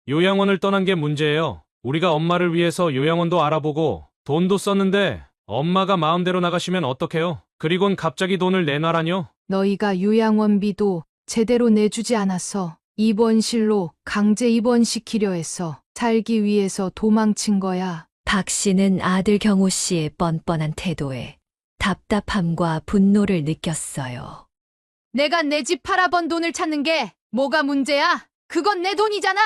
B: 요양원을 떠난 게 문제예요. 우리가 엄마를 위해서 요양원도 알아보고 돈도 썼는데 엄마가 마음대로 나가시면 어떡해요? 그리곤 갑자기 돈을 내놔라뇨?
C: 너희가 요양원비도 제대로 내주지 않아서 입원실로 강제 입원시키려 해서 살기 위해서 도망친 거야.
A: 박 씨는 아들 경호 씨의 뻔뻔한 태도에 답답함과 분노를 느꼈어요.
C: 내가 내 집 팔아번 돈을 찾는 게 뭐가 문제야? 그건 내 돈이잖아!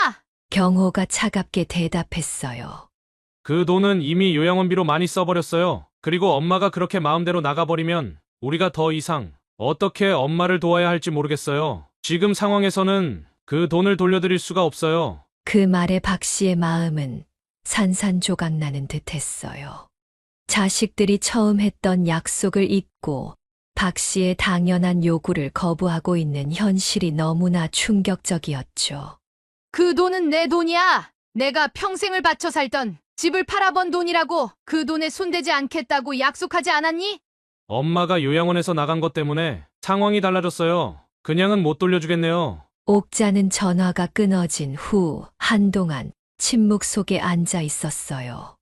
A: 경호가 차갑게 대답했어요.
B: 그 돈은 이미 요양원비로 많이 써버렸어요. 그리고 엄마가 그렇게 마음대로 나가버리면 우리가 더 이상 어떻게 엄마를 도와야 할지 모르겠어요. 지금 상황에서는 그 돈을 돌려드릴 수가 없어요.
A: 그 말에 박 씨의 마음은 산산조각 나는 듯 했어요. 자식들이 처음 했던 약속을 잊고 박 씨의 당연한 요구를 거부하고 있는 현실이 너무나 충격적이었죠.
C: 그 돈은 내 돈이야! 내가 평생을 바쳐 살던 집을 팔아번 돈이라고. 그 돈에 손대지 않겠다고 약속하지 않았니?
B: 엄마가 요양원에서 나간 것 때문에 상황이 달라졌어요. 그냥은 못 돌려주겠네요.
A: 옥자는 전화가 끊어진 후 한동안 침묵 속에 앉아 있었어요.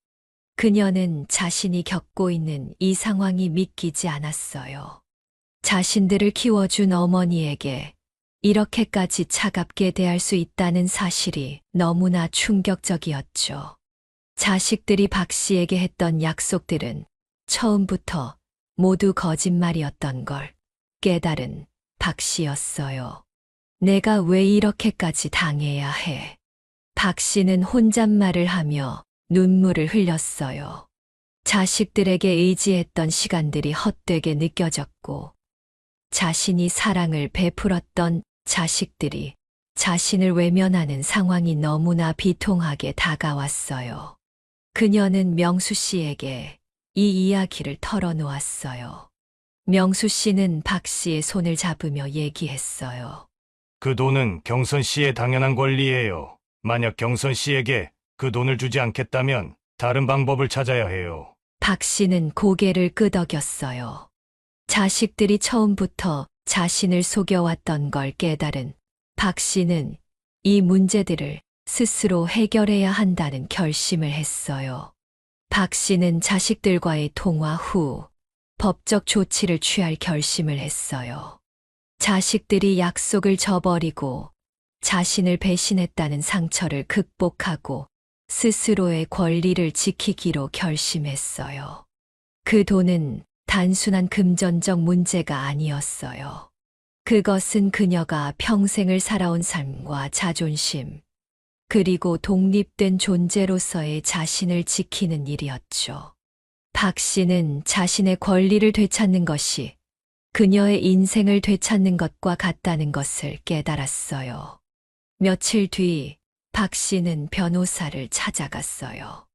A: 그녀는 자신이 겪고 있는 이 상황이 믿기지 않았어요. 자신들을 키워준 어머니에게 이렇게까지 차갑게 대할 수 있다는 사실이 너무나 충격적이었죠. 자식들이 박 씨에게 했던 약속들은 처음부터 모두 거짓말이었던 걸 깨달은 박 씨였어요. 내가 왜 이렇게까지 당해야 해? 박 씨는 혼잣말을 하며 눈물을 흘렸어요. 자식들에게 의지했던 시간들이 헛되게 느껴졌고, 자신이 사랑을 베풀었던 자식들이 자신을 외면하는 상황이 너무나 비통하게 다가왔어요. 그녀는 명수 씨에게 이 이야기를 털어놓았어요. 명수 씨는 박 씨의 손을 잡으며 얘기했어요.
E: 그 돈은 경선 씨의 당연한 권리예요. 만약 경선 씨에게 그 돈을 주지 않겠다면 다른 방법을 찾아야 해요.
A: 박 씨는 고개를 끄덕였어요. 자식들이 처음부터 자신을 속여왔던 걸 깨달은 박 씨는 이 문제들을 스스로 해결해야 한다는 결심을 했어요. 박 씨는 자식들과의 통화 후 법적 조치를 취할 결심을 했어요. 자식들이 약속을 저버리고 자신을 배신했다는 상처를 극복하고 스스로의 권리를 지키기로 결심했어요. 그 돈은 단순한 금전적 문제가 아니었어요. 그것은 그녀가 평생을 살아온 삶과 자존심, 그리고 독립된 존재로서의 자신을 지키는 일이었죠. 박 씨는 자신의 권리를 되찾는 것이 그녀의 인생을 되찾는 것과 같다는 것을 깨달았어요. 며칠 뒤 박 씨는 변호사를 찾아갔어요.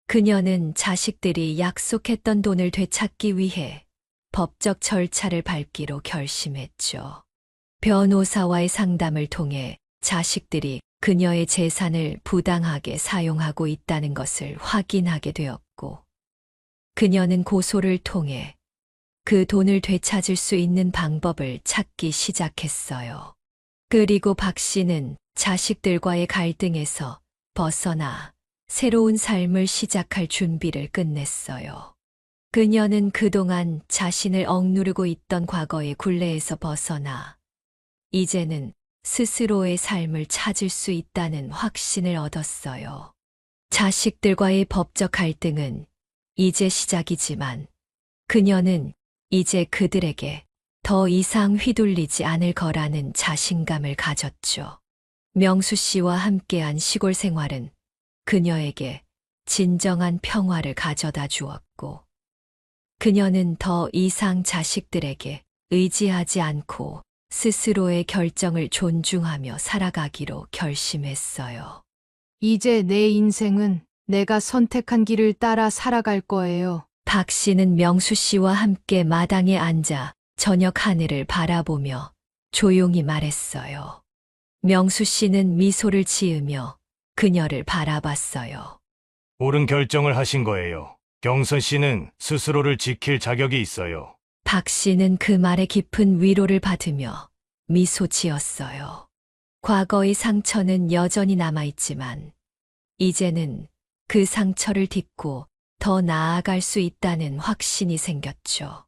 A: 그녀는 자식들이 약속했던 돈을 되찾기 위해 법적 절차를 밟기로 결심했죠. 변호사와의 상담을 통해 자식들이 그녀의 재산을 부당하게 사용하고 있다는 것을 확인하게 되었고, 그녀는 고소를 통해 그 돈을 되찾을 수 있는 방법을 찾기 시작했어요. 그리고 박 씨는 자식들과의 갈등에서 벗어나 새로운 삶을 시작할 준비를 끝냈어요. 그녀는 그동안 자신을 억누르고 있던 과거의 굴레에서 벗어나 이제는 스스로의 삶을 찾을 수 있다는 확신을 얻었어요. 자식들과의 법적 갈등은 이제 시작이지만 그녀는 이제 그들에게 더 이상 휘둘리지 않을 거라는 자신감을 가졌죠. 명수 씨와 함께한 시골 생활은 그녀에게 진정한 평화를 가져다 주었고, 그녀는 더 이상 자식들에게 의지하지 않고 스스로의 결정을 존중하며 살아가기로 결심했어요.
C: 이제 내 인생은 내가 선택한 길을 따라 살아갈 거예요.
A: 박 씨는 명수 씨와 함께 마당에 앉아 저녁 하늘을 바라보며 조용히 말했어요. 명수 씨는 미소를 지으며 그녀를 바라봤어요.
E: 옳은 결정을 하신 거예요. 경선 씨는 스스로를 지킬 자격이 있어요.
A: 박 씨는 그 말에 깊은 위로를 받으며 미소 지었어요. 과거의 상처는 여전히 남아있지만 이제는 그 상처를 딛고 더 나아갈 수 있다는 확신이 생겼죠.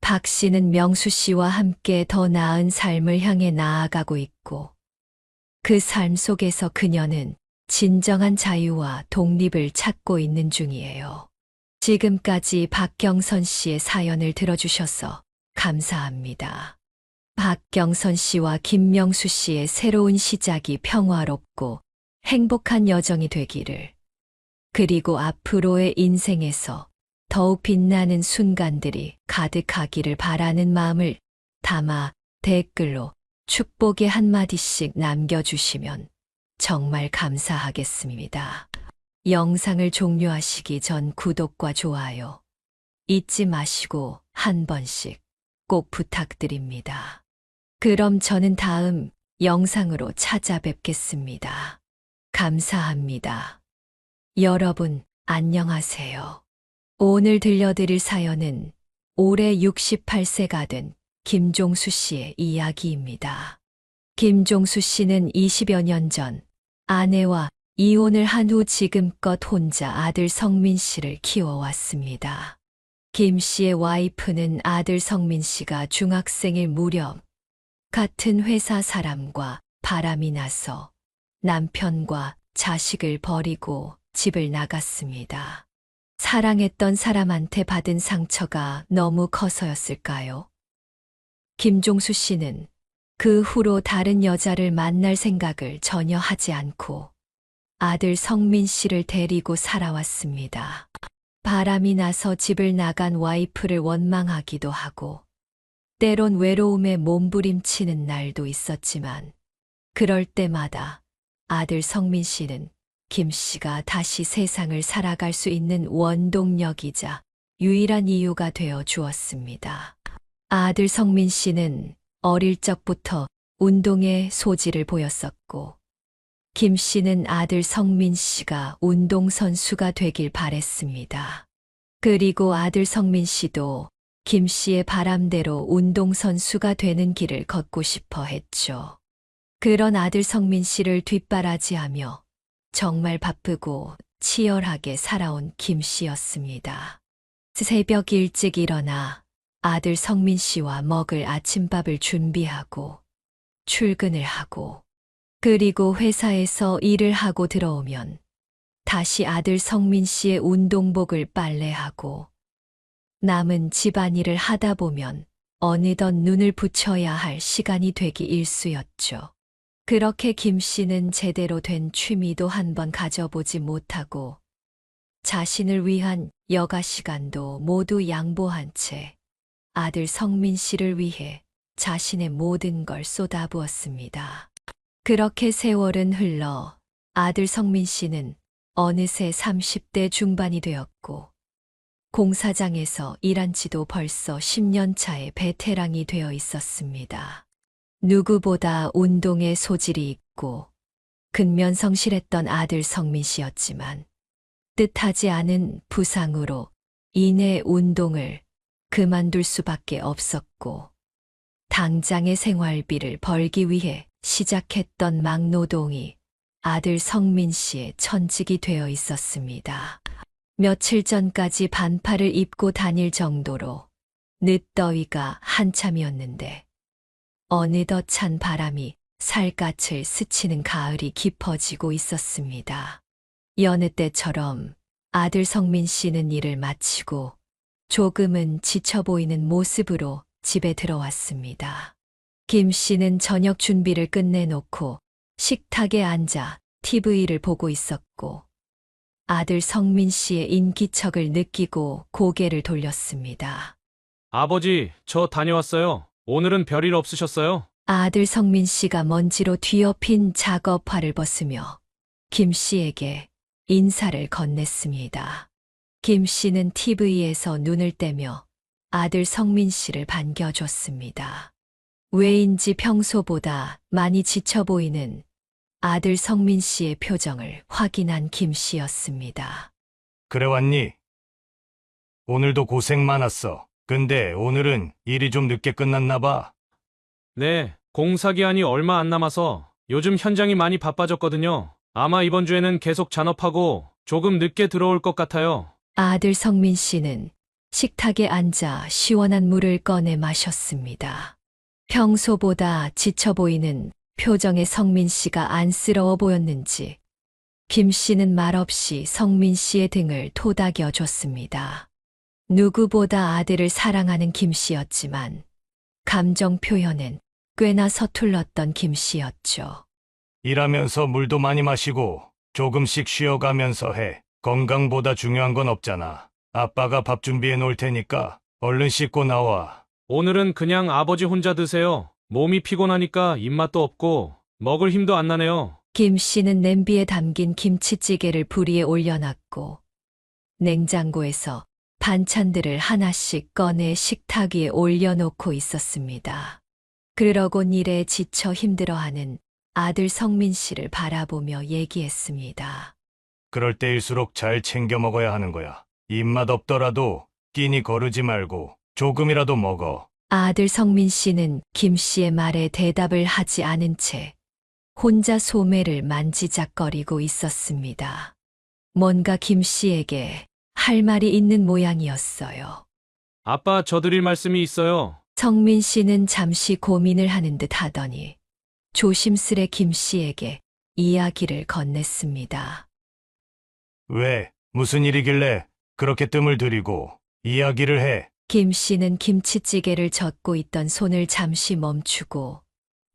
A: 박 씨는 명수 씨와 함께 더 나은 삶을 향해 나아가고 있고, 그 삶 속에서 그녀는 진정한 자유와 독립을 찾고 있는 중이에요. 지금까지 박경선 씨의 사연을 들어주셔서 감사합니다. 박경선 씨와 김명수 씨의 새로운 시작이 평화롭고 행복한 여정이 되기를, 그리고 앞으로의 인생에서 더욱 빛나는 순간들이 가득하기를 바라는 마음을 담아 댓글로 축복의 한마디씩 남겨주시면 정말 감사하겠습니다. 영상을 종료하시기 전 구독과 좋아요 잊지 마시고 한 번씩 꼭 부탁드립니다. 그럼 저는 다음 영상으로 찾아뵙겠습니다. 감사합니다. 여러분, 안녕하세요. 오늘 들려드릴 사연은 올해 68세가 된 김종수 씨의 이야기입니다. 김종수 씨는 20여 년 전 아내와 이혼을 한 후 지금껏 혼자 아들 성민 씨를 키워왔습니다. 김 씨의 와이프는 아들 성민 씨가 중학생일 무렵 같은 회사 사람과 바람이 나서 남편과 자식을 버리고 집을 나갔습니다. 사랑했던 사람한테 받은 상처가 너무 커서였을까요? 김종수 씨는 그 후로 다른 여자를 만날 생각을 전혀 하지 않고 아들 성민 씨를 데리고 살아왔습니다. 바람이 나서 집을 나간 와이프를 원망하기도 하고 때론 외로움에 몸부림치는 날도 있었지만 그럴 때마다 아들 성민 씨는 김 씨가 다시 세상을 살아갈 수 있는 원동력이자 유일한 이유가 되어 주었습니다. 아들 성민 씨는 어릴 적부터 운동에 소질을 보였었고 김 씨는 아들 성민 씨가 운동선수가 되길 바랬습니다. 그리고 아들 성민 씨도 김 씨의 바람대로 운동선수가 되는 길을 걷고 싶어 했죠. 그런 아들 성민 씨를 뒷바라지하며 정말 바쁘고 치열하게 살아온 김 씨였습니다. 새벽 일찍 일어나 아들 성민 씨와 먹을 아침밥을 준비하고 출근을 하고 그리고 회사에서 일을 하고 들어오면 다시 아들 성민 씨의 운동복을 빨래하고 남은 집안일을 하다 보면 어느덧 눈을 붙여야 할 시간이 되기 일쑤였죠. 그렇게 김 씨는 제대로 된 취미도 한번 가져보지 못하고 자신을 위한 여가 시간도 모두 양보한 채 아들 성민 씨를 위해 자신의 모든 걸 쏟아부었습니다. 그렇게 세월은 흘러 아들 성민 씨는 어느새 30대 중반이 되었고 공사장에서 일한 지도 벌써 10년 차의 베테랑이 되어 있었습니다. 누구보다 운동에 소질이 있고 근면성실했던 아들 성민 씨였지만 뜻하지 않은 부상으로 인해 운동을 그만둘 수밖에 없었고 당장의 생활비를 벌기 위해 시작했던 막노동이 아들 성민 씨의 천직이 되어 있었습니다. 며칠 전까지 반팔을 입고 다닐 정도로 늦더위가 한참이었는데 어느덧 찬 바람이 살갗을 스치는 가을이 깊어지고 있었습니다. 여느 때처럼 아들 성민 씨는 일을 마치고 조금은 지쳐 보이는 모습으로 집에 들어왔습니다. 김 씨는 저녁 준비를 끝내놓고 식탁에 앉아 TV를 보고 있었고 아들 성민 씨의 인기척을 느끼고 고개를 돌렸습니다.
B: 아버지, 저 다녀왔어요. 오늘은 별일 없으셨어요?
A: 아들 성민 씨가 먼지로 뒤엎인 작업화를 벗으며 김 씨에게 인사를 건넸습니다. 김 씨는 TV에서 눈을 떼며 아들 성민 씨를 반겨줬습니다. 왜인지 평소보다 많이 지쳐 보이는 아들 성민 씨의 표정을 확인한 김 씨였습니다.
E: 그래 왔니? 오늘도 고생 많았어. 근데 오늘은 일이 좀 늦게 끝났나 봐.
B: 네, 공사 기한이 얼마 안 남아서 요즘 현장이 많이 바빠졌거든요. 아마 이번 주에는 계속 잔업하고 조금 늦게 들어올 것 같아요.
A: 아들 성민 씨는 식탁에 앉아 시원한 물을 꺼내 마셨습니다. 평소보다 지쳐 보이는 표정의 성민 씨가 안쓰러워 보였는지 김 씨는 말없이 성민 씨의 등을 토닥여 줬습니다. 누구보다 아들을 사랑하는 김 씨였지만 감정 표현은 꽤나 서툴렀던 김 씨였죠.
E: 일하면서 물도 많이 마시고 조금씩 쉬어가면서 해. 건강보다 중요한 건 없잖아. 아빠가 밥 준비해 놓을 테니까 얼른 씻고 나와.
B: 오늘은 그냥 아버지 혼자 드세요. 몸이 피곤하니까 입맛도 없고 먹을 힘도 안 나네요.
A: 김 씨는 냄비에 담긴 김치찌개를 불 위에 올려놨고 냉장고에서 반찬들을 하나씩 꺼내 식탁 위에 올려놓고 있었습니다. 그러곤 일에 지쳐 힘들어하는 아들 성민 씨를 바라보며 얘기했습니다.
E: 그럴 때일수록 잘 챙겨 먹어야 하는 거야. 입맛 없더라도 끼니 거르지 말고 조금이라도 먹어.
A: 아들 성민 씨는 김 씨의 말에 대답을 하지 않은 채 혼자 소매를 만지작거리고 있었습니다. 뭔가 김 씨에게 할 말이 있는 모양이었어요.
B: 아빠, 저 드릴 말씀이 있어요.
A: 성민 씨는 잠시 고민을 하는 듯 하더니 조심스레 김 씨에게 이야기를 건넸습니다.
E: 왜? 무슨 일이길래 그렇게 뜸을 들이고 이야기를 해?
A: 김 씨는 김치찌개를 젓고 있던 손을 잠시 멈추고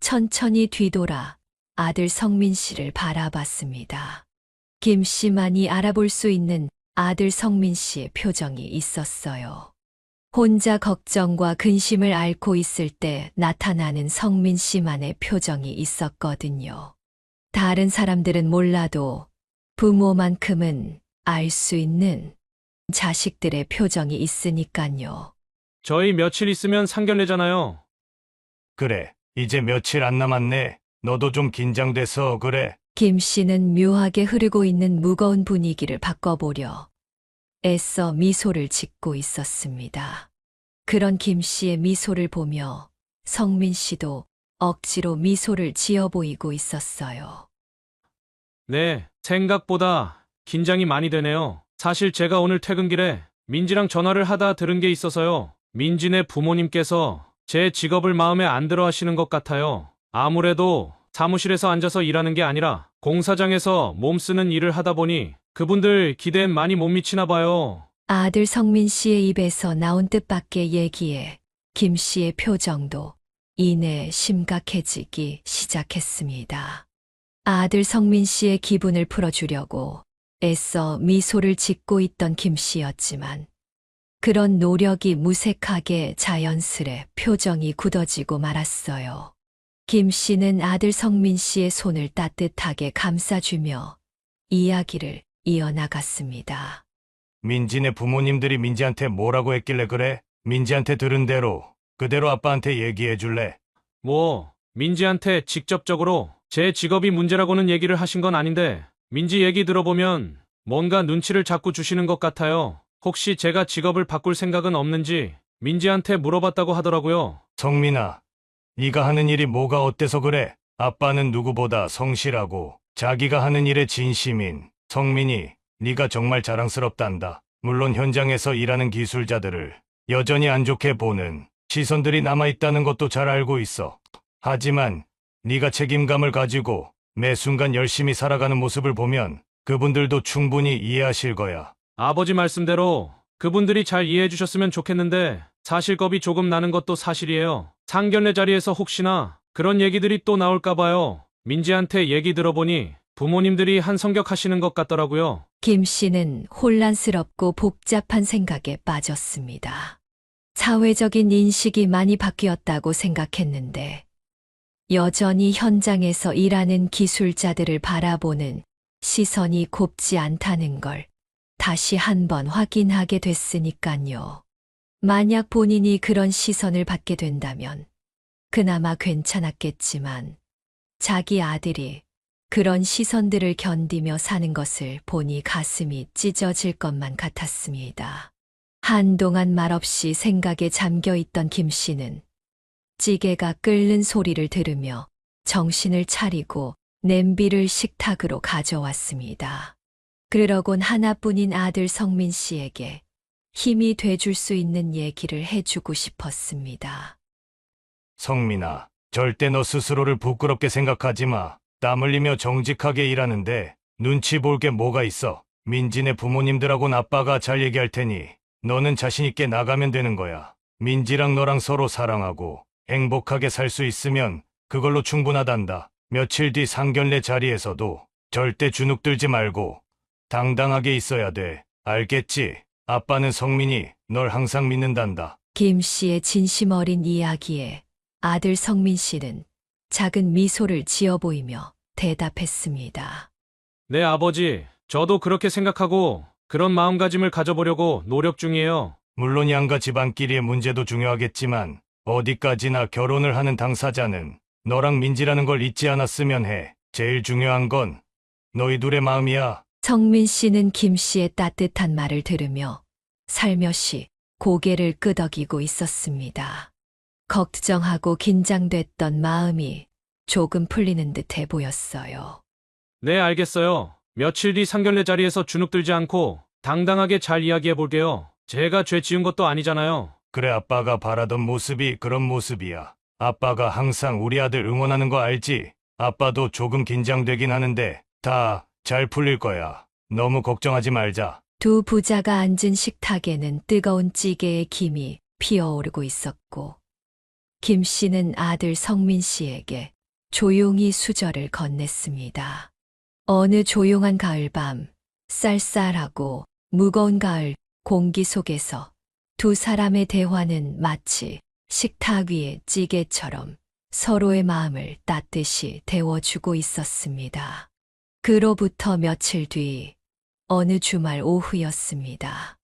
A: 천천히 뒤돌아 아들 성민 씨를 바라봤습니다. 김 씨만이 알아볼 수 있는 아들 성민 씨의 표정이 있었어요. 혼자 걱정과 근심을 앓고 있을 때 나타나는 성민 씨만의 표정이 있었거든요. 다른 사람들은 몰라도 부모만큼은 알 수 있는 자식들의 표정이 있으니깐요.
B: 저희 며칠 있으면 상견례잖아요.
E: 그래, 이제 며칠 안 남았네. 너도 좀 긴장돼서 그래.
A: 김 씨는 묘하게 흐르고 있는 무거운 분위기를 바꿔보려 애써 미소를 짓고 있었습니다. 그런 김 씨의 미소를 보며 성민 씨도 억지로 미소를 지어 보이고 있었어요.
B: 네, 생각보다 긴장이 많이 되네요. 사실 제가 오늘 퇴근길에 민지랑 전화를 하다 들은 게 있어서요. 민지네 부모님께서 제 직업을 마음에 안 들어 하시는 것 같아요. 아무래도 사무실에서 앉아서 일하는 게 아니라 공사장에서 몸 쓰는 일을 하다 보니 그분들 기대엔 많이 못 미치나 봐요.
A: 아들 성민 씨의 입에서 나온 뜻밖의 얘기에 김 씨의 표정도 이내 심각해지기 시작했습니다. 아들 성민 씨의 기분을 풀어주려고 애써 미소를 짓고 있던 김 씨였지만 그런 노력이 무색하게 자연스레 표정이 굳어지고 말았어요. 김 씨는 아들 성민 씨의 손을 따뜻하게 감싸주며 이야기를 이어나갔습니다.
E: 민지네 부모님들이 민지한테 뭐라고 했길래 그래? 민지한테 들은 대로 그대로 아빠한테 얘기해 줄래?
B: 민지한테 직접적으로 제 직업이 문제라고는 얘기를 하신 건 아닌데, 민지 얘기 들어보면 뭔가 눈치를 자꾸 주시는 것 같아요. 혹시 제가 직업을 바꿀 생각은 없는지 민지한테 물어봤다고 하더라고요.
E: 성민아, 네가 하는 일이 뭐가 어때서 그래? 아빠는 누구보다 성실하고 자기가 하는 일에 진심인 성민이 네가 정말 자랑스럽단다. 물론 현장에서 일하는 기술자들을 여전히 안 좋게 보는 시선들이 남아있다는 것도 잘 알고 있어. 하지만 네가 책임감을 가지고 매 순간 열심히 살아가는 모습을 보면 그분들도 충분히 이해하실 거야.
B: 아버지 말씀대로 그분들이 잘 이해해 주셨으면 좋겠는데 사실 겁이 조금 나는 것도 사실이에요. 상견례 자리에서 혹시나 그런 얘기들이 또 나올까 봐요. 민지한테 얘기 들어보니 부모님들이 한 성격 하시는 것 같더라고요.
A: 김 씨는 혼란스럽고 복잡한 생각에 빠졌습니다. 사회적인 인식이 많이 바뀌었다고 생각했는데 여전히 현장에서 일하는 기술자들을 바라보는 시선이 곱지 않다는 걸 다시 한번 확인하게 됐으니까요. 만약 본인이 그런 시선을 받게 된다면 그나마 괜찮았겠지만 자기 아들이 그런 시선들을 견디며 사는 것을 보니 가슴이 찢어질 것만 같았습니다. 한동안 말없이 생각에 잠겨 있던 김 씨는 찌개가 끓는 소리를 들으며 정신을 차리고 냄비를 식탁으로 가져왔습니다. 그러곤 하나뿐인 아들 성민 씨에게 힘이 돼줄 수 있는 얘기를 해주고 싶었습니다.
E: 성민아, 절대 너 스스로를 부끄럽게 생각하지 마. 땀 흘리며 정직하게 일하는데 눈치 볼 게 뭐가 있어. 민지네 부모님들하고는 아빠가 잘 얘기할 테니 너는 자신 있게 나가면 되는 거야. 민지랑 너랑 서로 사랑하고 행복하게 살 수 있으면 그걸로 충분하단다. 며칠 뒤 상견례 자리에서도 절대 주눅들지 말고 당당하게 있어야 돼. 알겠지? 아빠는 성민이 널 항상 믿는단다.
A: 김 씨의 진심 어린 이야기에 아들 성민 씨는 작은 미소를 지어 보이며 대답했습니다.
B: 네, 아버지. 저도 그렇게 생각하고 그런 마음가짐을 가져보려고 노력 중이에요.
E: 물론 양가 집안끼리의 문제도 중요하겠지만 어디까지나 결혼을 하는 당사자는 너랑 민지라는 걸 잊지 않았으면 해. 제일 중요한 건 너희 둘의 마음이야.
A: 성민 씨는 김 씨의 따뜻한 말을 들으며 살며시 고개를 끄덕이고 있었습니다. 걱정하고 긴장됐던 마음이 조금 풀리는 듯해 보였어요.
B: 네, 알겠어요. 며칠 뒤 상견례 자리에서 주눅들지 않고 당당하게 잘 이야기해 볼게요. 제가 죄 지은 것도 아니잖아요.
E: 그래, 아빠가 바라던 모습이 그런 모습이야. 아빠가 항상 우리 아들 응원하는 거 알지? 아빠도 조금 긴장되긴 하는데 다 잘 풀릴 거야. 너무 걱정하지 말자.
A: 두 부자가 앉은 식탁에는 뜨거운 찌개의 김이 피어오르고 있었고 김 씨는 아들 성민 씨에게 조용히 수저를 건넸습니다. 어느 조용한 가을밤, 쌀쌀하고 무거운 가을 공기 속에서 두 사람의 대화는 마치 식탁 위의 찌개처럼 서로의 마음을 따뜻이 데워주고 있었습니다. 그로부터 며칠 뒤 어느 주말 오후였습니다.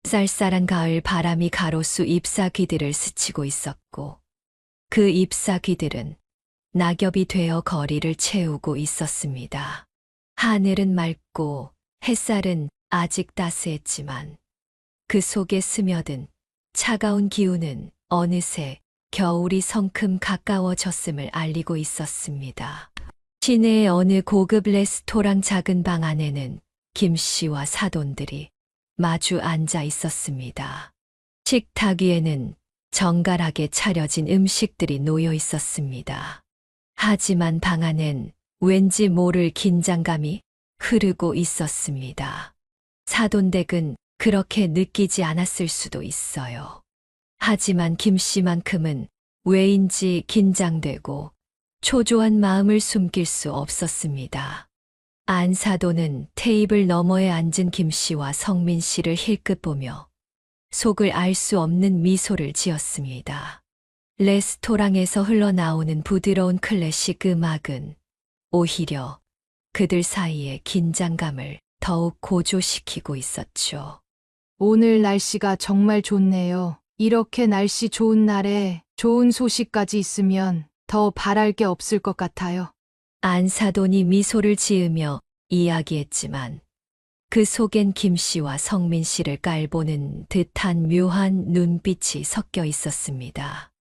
A: 쌀쌀한 가을 바람이 가로수 잎사귀들을 스치고 있었고 그 잎사귀들은 낙엽이 되어 거리를 채우고 있었습니다. 하늘은 맑고 햇살은 아직 따스했지만 그 속에 스며든 차가운 기운은 어느새 겨울이 성큼 가까워졌음을 알리고 있었습니다. 시내의 어느 고급 레스토랑 작은 방 안에는 김 씨와 사돈들이 마주 앉아 있었습니다. 식탁 위에는 정갈하게 차려진 음식들이 놓여 있었습니다. 하지만 방 안엔 왠지 모를 긴장감이 흐르고 있었습니다. 사돈댁은 그렇게 느끼지 않았을 수도 있어요. 하지만 김 씨만큼은 왜인지 긴장되고 초조한 마음을 숨길 수 없었습니다. 안 사돈은 테이블 너머에 앉은 김 씨와 성민 씨를 힐끗 보며 속을 알 수 없는 미소를 지었습니다. 레스토랑에서 흘러나오는 부드러운 클래식 음악은 오히려 그들 사이의 긴장감을 더욱 고조시키고 있었죠.
C: 오늘 날씨가 정말 좋네요. 이렇게 날씨 좋은 날에 좋은 소식까지 있으면 더 바랄 게 없을 것 같아요.
A: 안사돈이 미소를 지으며 이야기했지만 그 속엔 김 씨와 성민 씨를 깔보는 듯한 묘한 눈빛이 섞여 있었습니다.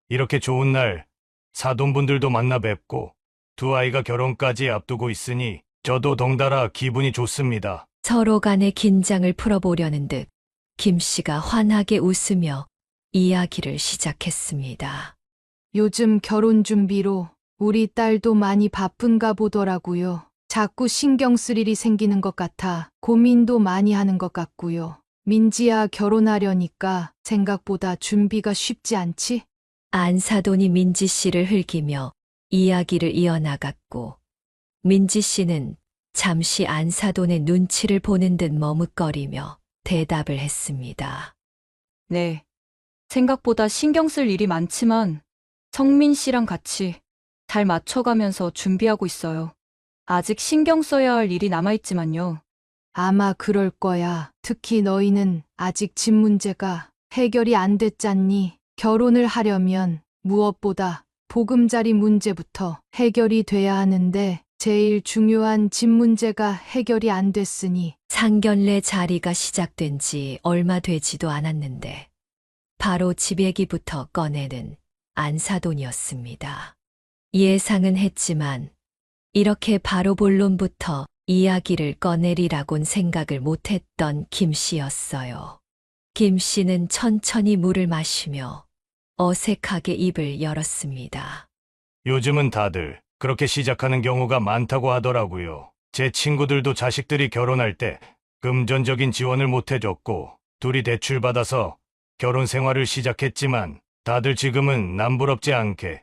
E: 이렇게 좋은 날 사돈분들도 만나 뵙고 두 아이가 결혼까지 앞두고 있으니 저도 덩달아 기분이 좋습니다.
A: 서로 간의 긴장을 풀어보려는 듯 김 씨가 환하게 웃으며 이야기를 시작했습니다.
C: 요즘 결혼 준비로 우리 딸도 많이 바쁜가 보더라고요. 자꾸 신경 쓸 일이 생기는 것 같아 고민도 많이 하는 것 같고요. 민지야, 결혼하려니까 생각보다 준비가 쉽지 않지?
A: 안사돈이 민지 씨를 흘기며 이야기를 이어나갔고 민지 씨는 잠시 안사돈의 눈치를 보는 듯 머뭇거리며 대답을 했습니다.
D: 네. 생각보다 신경 쓸 일이 많지만 성민 씨랑 같이 잘 맞춰가면서 준비하고 있어요. 아직 신경 써야 할 일이 남아있지만요.
C: 아마 그럴 거야. 특히 너희는 아직 집 문제가 해결이 안 됐잖니. 결혼을 하려면 무엇보다 보금자리 문제부터 해결이 돼야 하는데 제일 중요한 집 문제가 해결이 안 됐으니
A: 상견례 자리가 시작된 지 얼마 되지도 않았는데 바로 집 얘기부터 꺼내는 안사돈이었습니다. 예상은 했지만 이렇게 바로 본론부터 이야기를 꺼내리라곤 생각을 못했던 김 씨였어요. 김 씨는 천천히 물을 마시며 어색하게 입을 열었습니다.
E: 요즘은 다들 그렇게 시작하는 경우가 많다고 하더라고요. 제 친구들도 자식들이 결혼할 때 금전적인 지원을 못 해줬고 둘이 대출받아서 결혼 생활을 시작했지만 다들 지금은 남부럽지 않게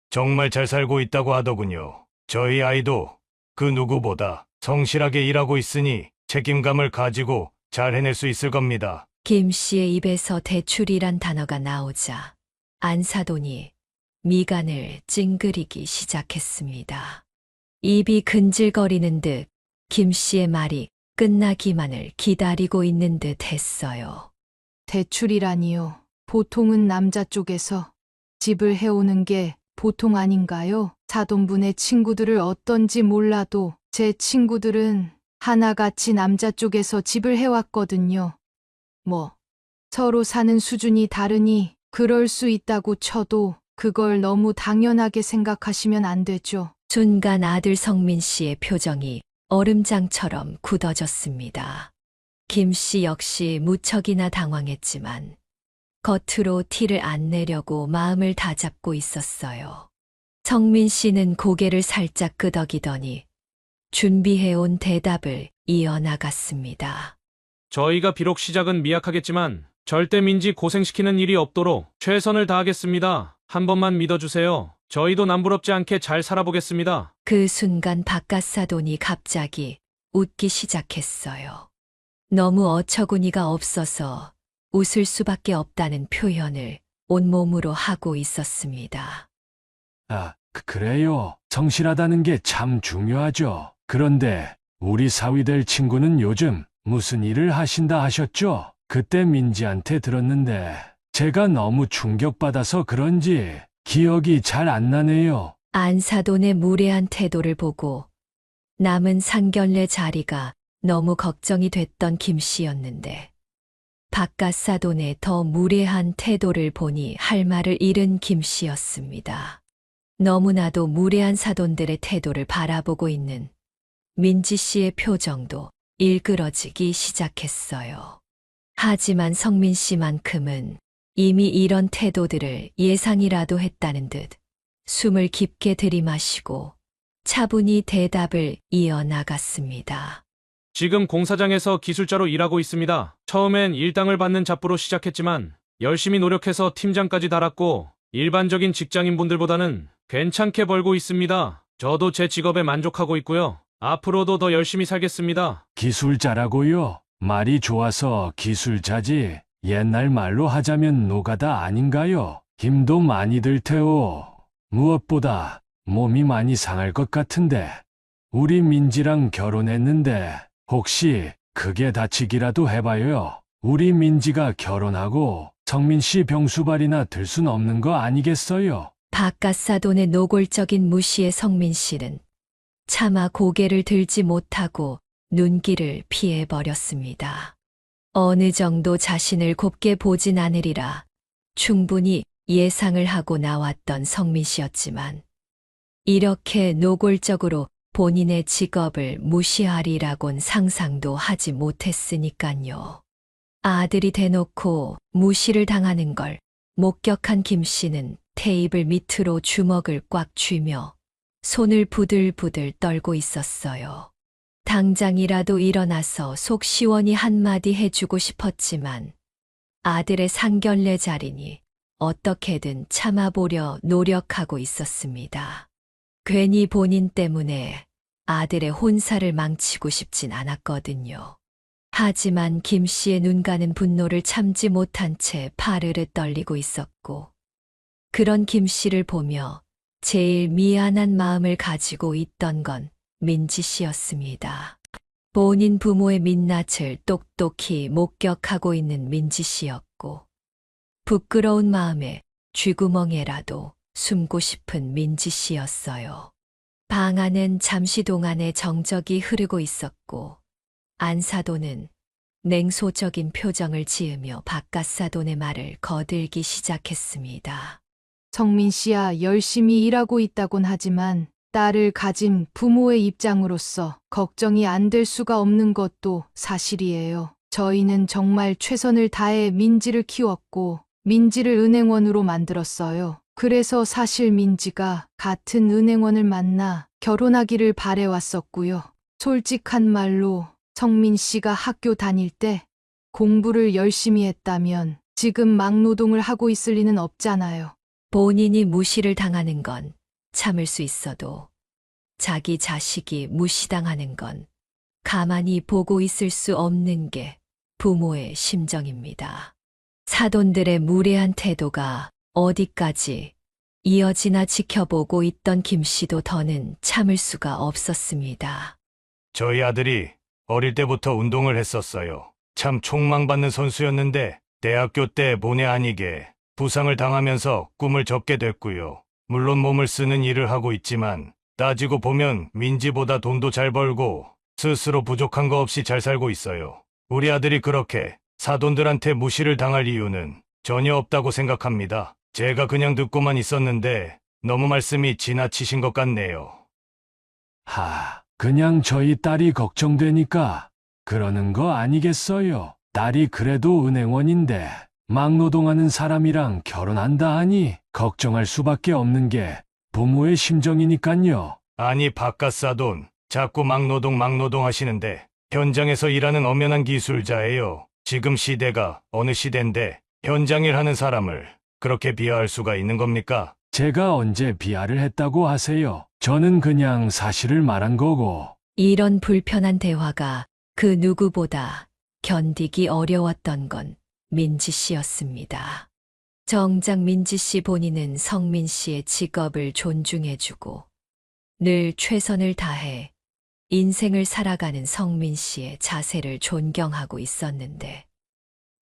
E: 정말 잘 살고 있다고 하더군요. 저희 아이도 그 누구보다 성실하게 일하고 있으니 책임감을 가지고 잘 해낼 수 있을 겁니다.
A: 김 씨의 입에서 대출이란 단어가 나오자 안사돈이 미간을 찡그리기 시작했습니다. 입이 근질거리는 듯 김 씨의 말이 끝나기만을 기다리고 있는 듯 했어요.
C: 대출이라니요. 보통은 남자 쪽에서 집을 해오는 게 보통 아닌가요? 사돈분의 친구들을 어떤지 몰라도 제 친구들은 하나같이 남자 쪽에서 집을 해왔거든요. 서로 사는 수준이 다르니 그럴 수 있다고 쳐도 그걸 너무 당연하게 생각하시면 안 되죠.
A: 순간 아들 성민 씨의 표정이 얼음장처럼 굳어졌습니다. 김 씨 역시 무척이나 당황했지만 겉으로 티를 안 내려고 마음을 다잡고 있었어요. 성민 씨는 고개를 살짝 끄덕이더니 준비해온 대답을 이어나갔습니다.
B: 저희가 비록 시작은 미약하겠지만 절대 민지 고생시키는 일이 없도록 최선을 다하겠습니다. 한 번만 믿어주세요. 저희도 남부럽지 않게 잘 살아보겠습니다.
A: 그 순간 바깥사돈이 갑자기 웃기 시작했어요. 너무 어처구니가 없어서 웃을 수밖에 없다는 표현을 온몸으로 하고 있었습니다.
G: 그래요. 성실하다는 게 참 중요하죠. 그런데 우리 사위될 친구는 요즘 무슨 일을 하신다 하셨죠? 그때 민지한테 들었는데 제가 너무 충격받아서 그런지 기억이 잘 안 나네요.
A: 안사돈의 무례한 태도를 보고 남은 상견례 자리가 너무 걱정이 됐던 김 씨였는데 바깥사돈의 더 무례한 태도를 보니 할 말을 잃은 김 씨였습니다. 너무나도 무례한 사돈들의 태도를 바라보고 있는 민지 씨의 표정도 일그러지기 시작했어요. 하지만 성민 씨만큼은 이미 이런 태도들을 예상이라도 했다는 듯 숨을 깊게 들이마시고 차분히 대답을 이어나갔습니다.
B: 지금 공사장에서 기술자로 일하고 있습니다. 처음엔 일당을 받는 잡부로 시작했지만 열심히 노력해서 팀장까지 달았고 일반적인 직장인분들보다는 괜찮게 벌고 있습니다. 저도 제 직업에 만족하고 있고요. 앞으로도 더 열심히 살겠습니다.
G: 기술자라고요? 말이 좋아서 기술자지. 옛날 말로 하자면 노가다 아닌가요? 힘도 많이 들 테오. 무엇보다 몸이 많이 상할 것 같은데. 우리 민지랑 결혼했는데 혹시 크게 다치기라도 해봐요. 우리 민지가 결혼하고 성민 씨 병수발이나 들 순 없는 거 아니겠어요?
A: 바깥사돈의 노골적인 무시에 성민 씨는 차마 고개를 들지 못하고 눈길을 피해버렸습니다. 어느 정도 자신을 곱게 보진 않으리라 충분히 예상을 하고 나왔던 성민 씨였지만 이렇게 노골적으로 본인의 직업을 무시하리라곤 상상도 하지 못했으니깐요. 아들이 대놓고 무시를 당하는 걸 목격한 김 씨는 테이블 밑으로 주먹을 꽉 쥐며 손을 부들부들 떨고 있었어요. 당장이라도 일어나서 속 시원히 한마디 해주고 싶었지만 아들의 상견례 자리니 어떻게든 참아보려 노력하고 있었습니다. 괜히 본인 때문에 아들의 혼사를 망치고 싶진 않았거든요. 하지만 김 씨의 눈 가는 분노를 참지 못한 채 파르르 떨리고 있었고 그런 김 씨를 보며 제일 미안한 마음을 가지고 있던 건 민지 씨였습니다. 본인 부모의 민낯을 똑똑히 목격하고 있는 민지 씨였고 부끄러운 마음에 쥐구멍에라도 숨고 싶은 민지 씨였어요. 방 안은 잠시 동안의 정적이 흐르고 있었고 안사돈은 냉소적인 표정을 지으며 바깥사돈의 말을 거들기 시작했습니다.
C: 성민 씨야 열심히 일하고 있다곤 하지만 딸을 가진 부모의 입장으로서 걱정이 안 될 수가 없는 것도 사실이에요. 저희는 정말 최선을 다해 민지를 키웠고 민지를 은행원으로 만들었어요. 그래서 사실 민지가 같은 은행원을 만나 결혼하기를 바래왔었고요. 솔직한 말로 성민 씨가 학교 다닐 때 공부를 열심히 했다면 지금 막노동을 하고 있을 리는 없잖아요.
A: 본인이 무시를 당하는 건 참을 수 있어도 자기 자식이 무시당하는 건 가만히 보고 있을 수 없는 게 부모의 심정입니다. 사돈들의 무례한 태도가 어디까지 이어지나 지켜보고 있던 김 씨도 더는 참을 수가 없었습니다.
E: 저희 아들이 어릴 때부터 운동을 했었어요. 참 촉망받는 선수였는데 대학교 때 본의 아니게 부상을 당하면서 꿈을 접게 됐고요. 물론 몸을 쓰는 일을 하고 있지만 따지고 보면 민지보다 돈도 잘 벌고 스스로 부족한 거 없이 잘 살고 있어요. 우리 아들이 그렇게 사돈들한테 무시를 당할 이유는 전혀 없다고 생각합니다. 제가 그냥 듣고만 있었는데 너무 말씀이 지나치신 것 같네요.
G: 그냥 저희 딸이 걱정되니까 그러는 거 아니겠어요? 딸이 그래도 은행원인데 막노동하는 사람이랑 결혼한다 하니 걱정할 수밖에 없는 게 부모의 심정이니깐요.
E: 아니 바깥사돈 자꾸 막노동 하시는데 현장에서 일하는 엄연한 기술자예요. 지금 시대가 어느 시대인데 현장 일하는 사람을 그렇게 비하할 수가 있는 겁니까?
G: 제가 언제 비하를 했다고 하세요? 저는 그냥 사실을 말한 거고.
A: 이런 불편한 대화가 그 누구보다 견디기 어려웠던 건 민지 씨였습니다. 정작 민지 씨 본인은 성민 씨의 직업을 존중해주고 늘 최선을 다해 인생을 살아가는 성민 씨의 자세를 존경하고 있었는데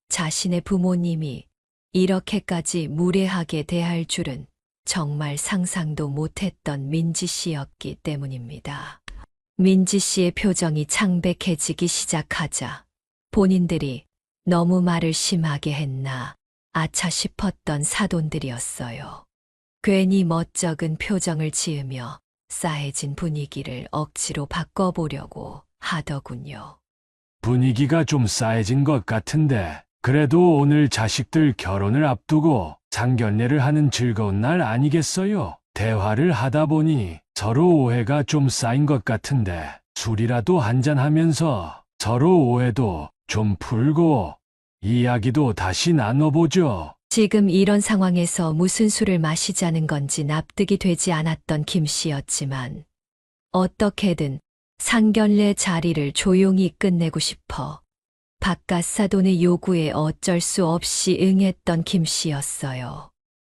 A: 자신의 부모님이 이렇게까지 무례하게 대할 줄은 정말 상상도 못했던 민지 씨였기 때문입니다. 민지 씨의 표정이 창백해지기 시작하자 본인들이 너무 말을 심하게 했나 아차 싶었던 사돈들이었어요. 괜히 멋쩍은 표정을 지으며 싸해진 분위기를 억지로 바꿔보려고 하더군요.
G: 분위기가 좀 싸해진 것 같은데, 그래도 오늘 자식들 결혼을 앞두고 상견례를 하는 즐거운 날 아니겠어요? 대화를 하다 보니 서로 오해가 좀 쌓인 것 같은데, 술이라도 한잔하면서 서로 오해도 좀 풀고 이야기도 다시 나눠보죠.
A: 지금 이런 상황에서 무슨 술을 마시자는 건지 납득이 되지 않았던 김 씨였지만 어떻게든 상견례 자리를 조용히 끝내고 싶어 바깥 사돈의 요구에 어쩔 수 없이 응했던 김 씨였어요.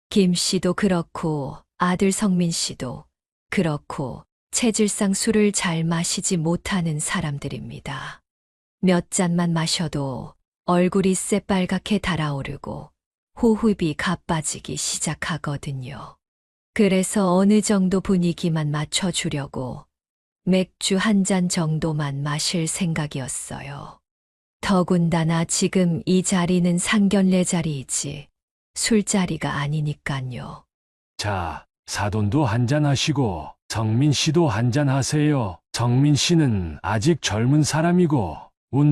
A: 김 씨도 그렇고 아들 성민 씨도 그렇고 체질상 술을 잘 마시지 못하는 사람들입니다. 몇 잔만 마셔도 얼굴이 새빨갛게 달아오르고 호흡이 가빠지기 시작하거든요. 그래서 어느 정도 분위기만 맞춰주려고 맥주 한 잔 정도만 마실 생각이었어요. 더군다나 지금 이 자리는 상견례 자리이지 술자리가 아니니깐요.
G: 자, 사돈도 한잔 하시고 성민 씨도 한잔 하세요. 성민 씨는 아직 젊은 사람이고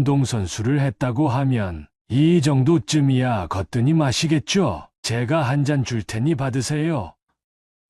G: 운동선수를 했다고 하면 이 정도쯤이야 거뜬히 마시겠죠? 제가 한 잔 줄 테니 받으세요.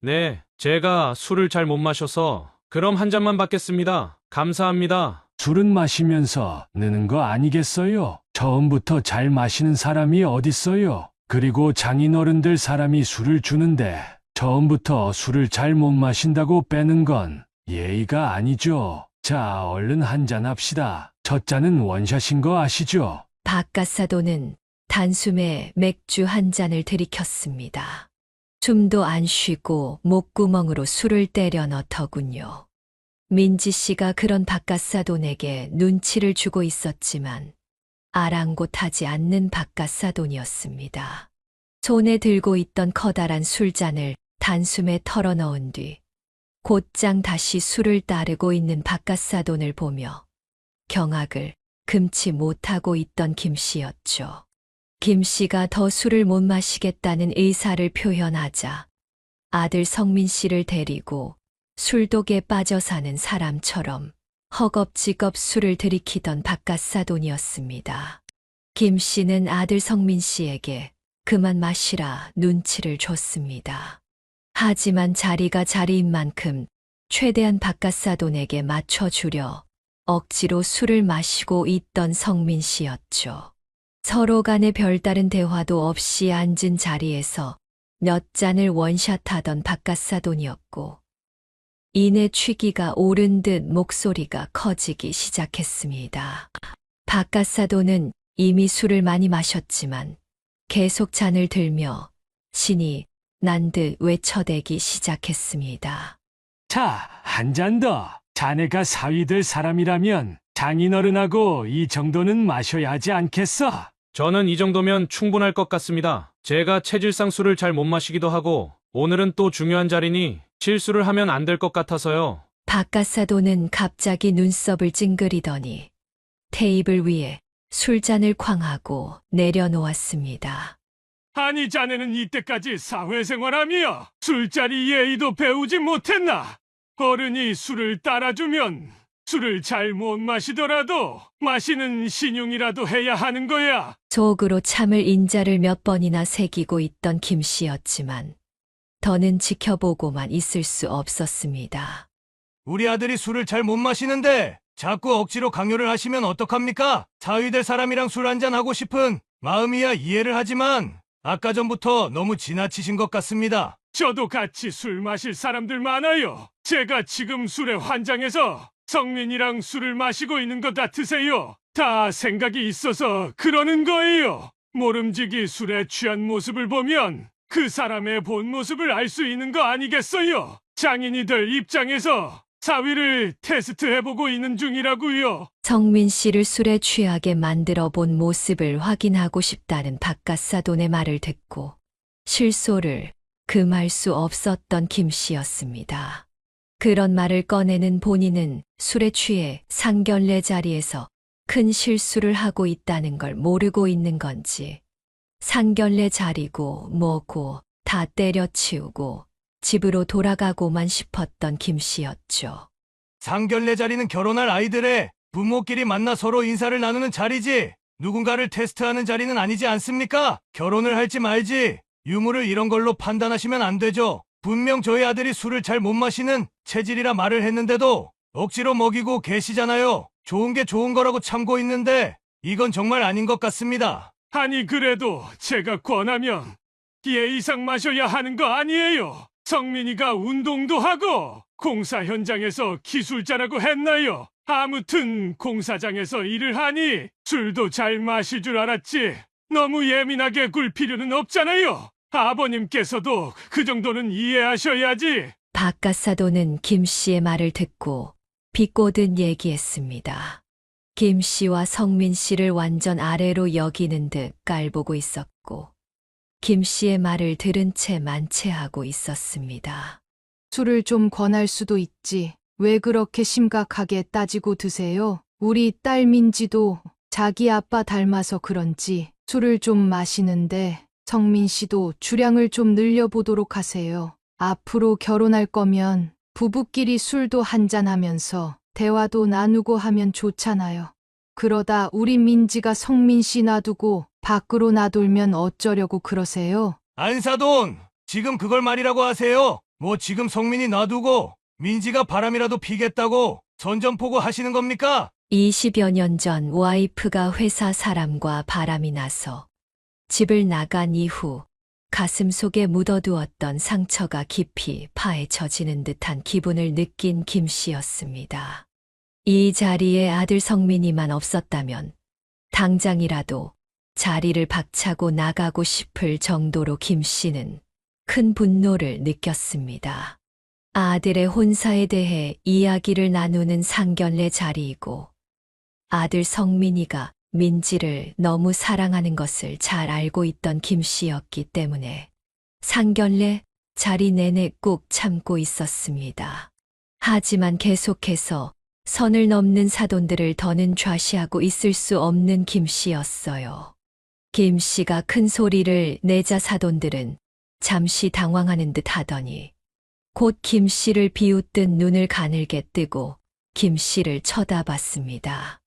B: 네, 제가 술을 잘 못 마셔서 그럼 한 잔만 받겠습니다. 감사합니다.
G: 술은 마시면서 느는 거 아니겠어요? 처음부터 잘 마시는 사람이 어딨어요? 그리고 장인어른들 사람이 술을 주는데 처음부터 술을 잘 못 마신다고 빼는 건 예의가 아니죠. 자, 얼른 한 잔 합시다. 첫 잔은 원샷인 거 아시죠?
A: 바깥 사돈은 단숨에 맥주 한 잔을 들이켰습니다. 숨도 안 쉬고 목구멍으로 술을 때려 넣더군요. 민지 씨가 그런 바깥 사돈에게 눈치를 주고 있었지만 아랑곳하지 않는 바깥 사돈이었습니다. 손에 들고 있던 커다란 술잔을 단숨에 털어 넣은 뒤 곧장 다시 술을 따르고 있는 바깥 사돈을 보며 경악을 금치 못하고 있던 김 씨였죠. 김 씨가 더 술을 못 마시겠다는 의사를 표현하자 아들 성민 씨를 데리고 술독에 빠져 사는 사람처럼 허겁지겁 술을 들이키던 바깥 사돈이었습니다. 김 씨는 아들 성민 씨에게 그만 마시라 눈치를 줬습니다. 하지만 자리가 자리인 만큼 최대한 바깥 사돈에게 맞춰주려 억지로 술을 마시고 있던 성민 씨였죠. 서로 간에 별다른 대화도 없이 앉은 자리에서 몇 잔을 원샷하던 바깥 사돈이었고 이내 취기가 오른 듯 목소리가 커지기 시작했습니다. 바깥 사돈은 이미 술을 많이 마셨지만 계속 잔을 들며 신이 난 듯 외쳐대기 시작했습니다.
G: 자, 한 잔 더. 자네가 사위 될 사람이라면 장인어른하고 이 정도는 마셔야 하지 않겠어?
B: 저는 이 정도면 충분할 것 같습니다. 제가 체질상 술을 잘 못 마시기도 하고 오늘은 또 중요한 자리니 실수를 하면 안 될 것 같아서요.
A: 바깥 사돈은 갑자기 눈썹을 찡그리더니 테이블 위에 술잔을 쾅하고 내려놓았습니다.
E: 아니 자네는 이때까지 사회생활하며 술자리 예의도 배우지 못했나? 어른이 술을 따라주면 술을 잘 못 마시더라도 마시는 신용이라도 해야 하는 거야.
A: 속으로 참을 인자를 몇 번이나 새기고 있던 김 씨였지만 더는 지켜보고만 있을 수 없었습니다.
E: 우리 아들이 술을 잘 못 마시는데 자꾸 억지로 강요를 하시면 어떡합니까? 사위 될 사람이랑 술 한잔 하고 싶은 마음이야 이해를 하지만 아까 전부터 너무 지나치신 것 같습니다. 저도 같이 술 마실 사람들 많아요. 제가 지금 술에 환장해서 성민이랑 술을 마시고 있는 것 같으세요? 다 생각이 있어서 그러는 거예요. 모름지기 술에 취한 모습을 보면 그 사람의 본 모습을 알 수 있는 거 아니겠어요? 장인이들 입장에서 사위를 테스트해보고 있는 중이라고요.
A: 성민 씨를 술에 취하게 만들어 본 모습을 확인하고 싶다는 바깥 사돈의 말을 듣고 실소를 금할 수 없었던 김 씨였습니다. 그런 말을 꺼내는 본인은 술에 취해 상견례 자리에서 큰 실수를 하고 있다는 걸 모르고 있는 건지 상견례 자리고 뭐고 다 때려치우고 집으로 돌아가고만 싶었던 김 씨였죠.
E: 상견례 자리는 결혼할 아이들의 부모끼리 만나 서로 인사를 나누는 자리지 누군가를 테스트하는 자리는 아니지 않습니까? 결혼을 할지 말지 유무를 이런 걸로 판단하시면 안 되죠. 분명 저희 아들이 술을 잘 못 마시는 체질이라 말을 했는데도 억지로 먹이고 계시잖아요. 좋은 게 좋은 거라고 참고 있는데 이건 정말 아닌 것 같습니다.
H: 아니 그래도 제가 권하면 예의상 마셔야 하는 거 아니에요. 성민이가 운동도 하고 공사 현장에서 기술자라고 했나요? 아무튼 공사장에서 일을 하니 술도 잘 마실 줄 알았지. 너무 예민하게 굴 필요는 없잖아요. 아버님께서도 그 정도는 이해하셔야지.
A: 바깥사도는 김 씨의 말을 듣고 비꼬듯 얘기했습니다. 김 씨와 성민 씨를 완전 아래로 여기는 듯 깔보고 있었고 김 씨의 말을 들은 채 만체하고 있었습니다.
C: 술을 좀 권할 수도 있지. 왜 그렇게 심각하게 따지고 드세요? 우리 딸 민지도 자기 아빠 닮아서 그런지 술을 좀 마시는데 성민 씨도 주량을 좀 늘려보도록 하세요. 앞으로 결혼할 거면 부부끼리 술도 한잔하면서 대화도 나누고 하면 좋잖아요. 그러다 우리 민지가 성민 씨 놔두고 밖으로 나돌면 어쩌려고 그러세요?
E: 안사돈, 지금 그걸 말이라고 하세요? 뭐 지금 성민이 놔두고 민지가 바람이라도 피겠다고 선전포고 하시는 겁니까?
A: 20여 년 전 와이프가 회사 사람과 바람이 나서 집을 나간 이후 가슴 속에 묻어두었던 상처가 깊이 파헤쳐지는 듯한 기분을 느낀 김 씨였습니다. 이 자리에 아들 성민이만 없었다면 당장이라도 자리를 박차고 나가고 싶을 정도로 김 씨는 큰 분노를 느꼈습니다. 아들의 혼사에 대해 이야기를 나누는 상견례 자리이고 아들 성민이가 민지를 너무 사랑하는 것을 잘 알고 있던 김 씨였기 때문에 상견례 자리 내내 꾹 참고 있었습니다. 하지만 계속해서 선을 넘는 사돈들을 더는 좌시하고 있을 수 없는 김 씨였어요. 김 씨가 큰 소리를 내자 사돈들은 잠시 당황하는 듯 하더니 곧 김 씨를 비웃듯 눈을 가늘게 뜨고 김 씨를 쳐다봤습니다.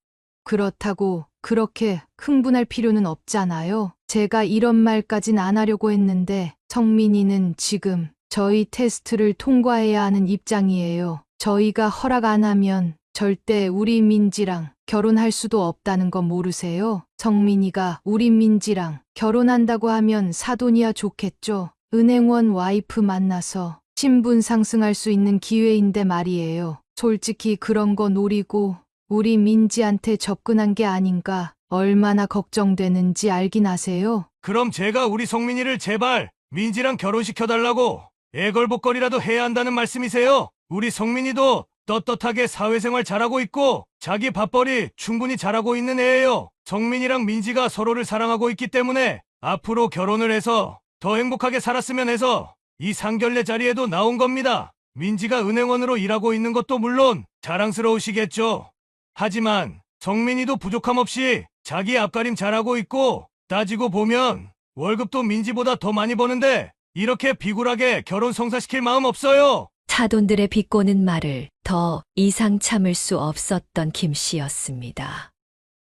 C: 그렇다고 그렇게 흥분할 필요는 없잖아요. 제가 이런 말까진 안 하려고 했는데 성민이는 지금 저희 테스트를 통과해야 하는 입장이에요. 저희가 허락 안 하면 절대 우리 민지랑 결혼할 수도 없다는 거 모르세요? 성민이가 우리 민지랑 결혼한다고 하면 사돈이야 좋겠죠. 은행원 와이프 만나서 신분 상승할 수 있는 기회인데 말이에요. 솔직히 그런 거 노리고 우리 민지한테 접근한 게 아닌가 얼마나 걱정되는지 알긴 아세요?
E: 그럼 제가 우리 성민이를 제발 민지랑 결혼시켜달라고 애걸복걸이라도 해야 한다는 말씀이세요? 우리 성민이도 떳떳하게 사회생활 잘하고 있고 자기 밥벌이 충분히 잘하고 있는 애예요. 성민이랑 민지가 서로를 사랑하고 있기 때문에 앞으로 결혼을 해서 더 행복하게 살았으면 해서 이 상견례 자리에도 나온 겁니다. 민지가 은행원으로 일하고 있는 것도 물론 자랑스러우시겠죠. 하지만 성민이도 부족함 없이 자기 앞가림 잘하고 있고 따지고 보면 월급도 민지보다 더 많이 버는데 이렇게 비굴하게 결혼 성사시킬 마음 없어요.
A: 사돈들의 비꼬는 말을 더 이상 참을 수 없었던 김 씨였습니다.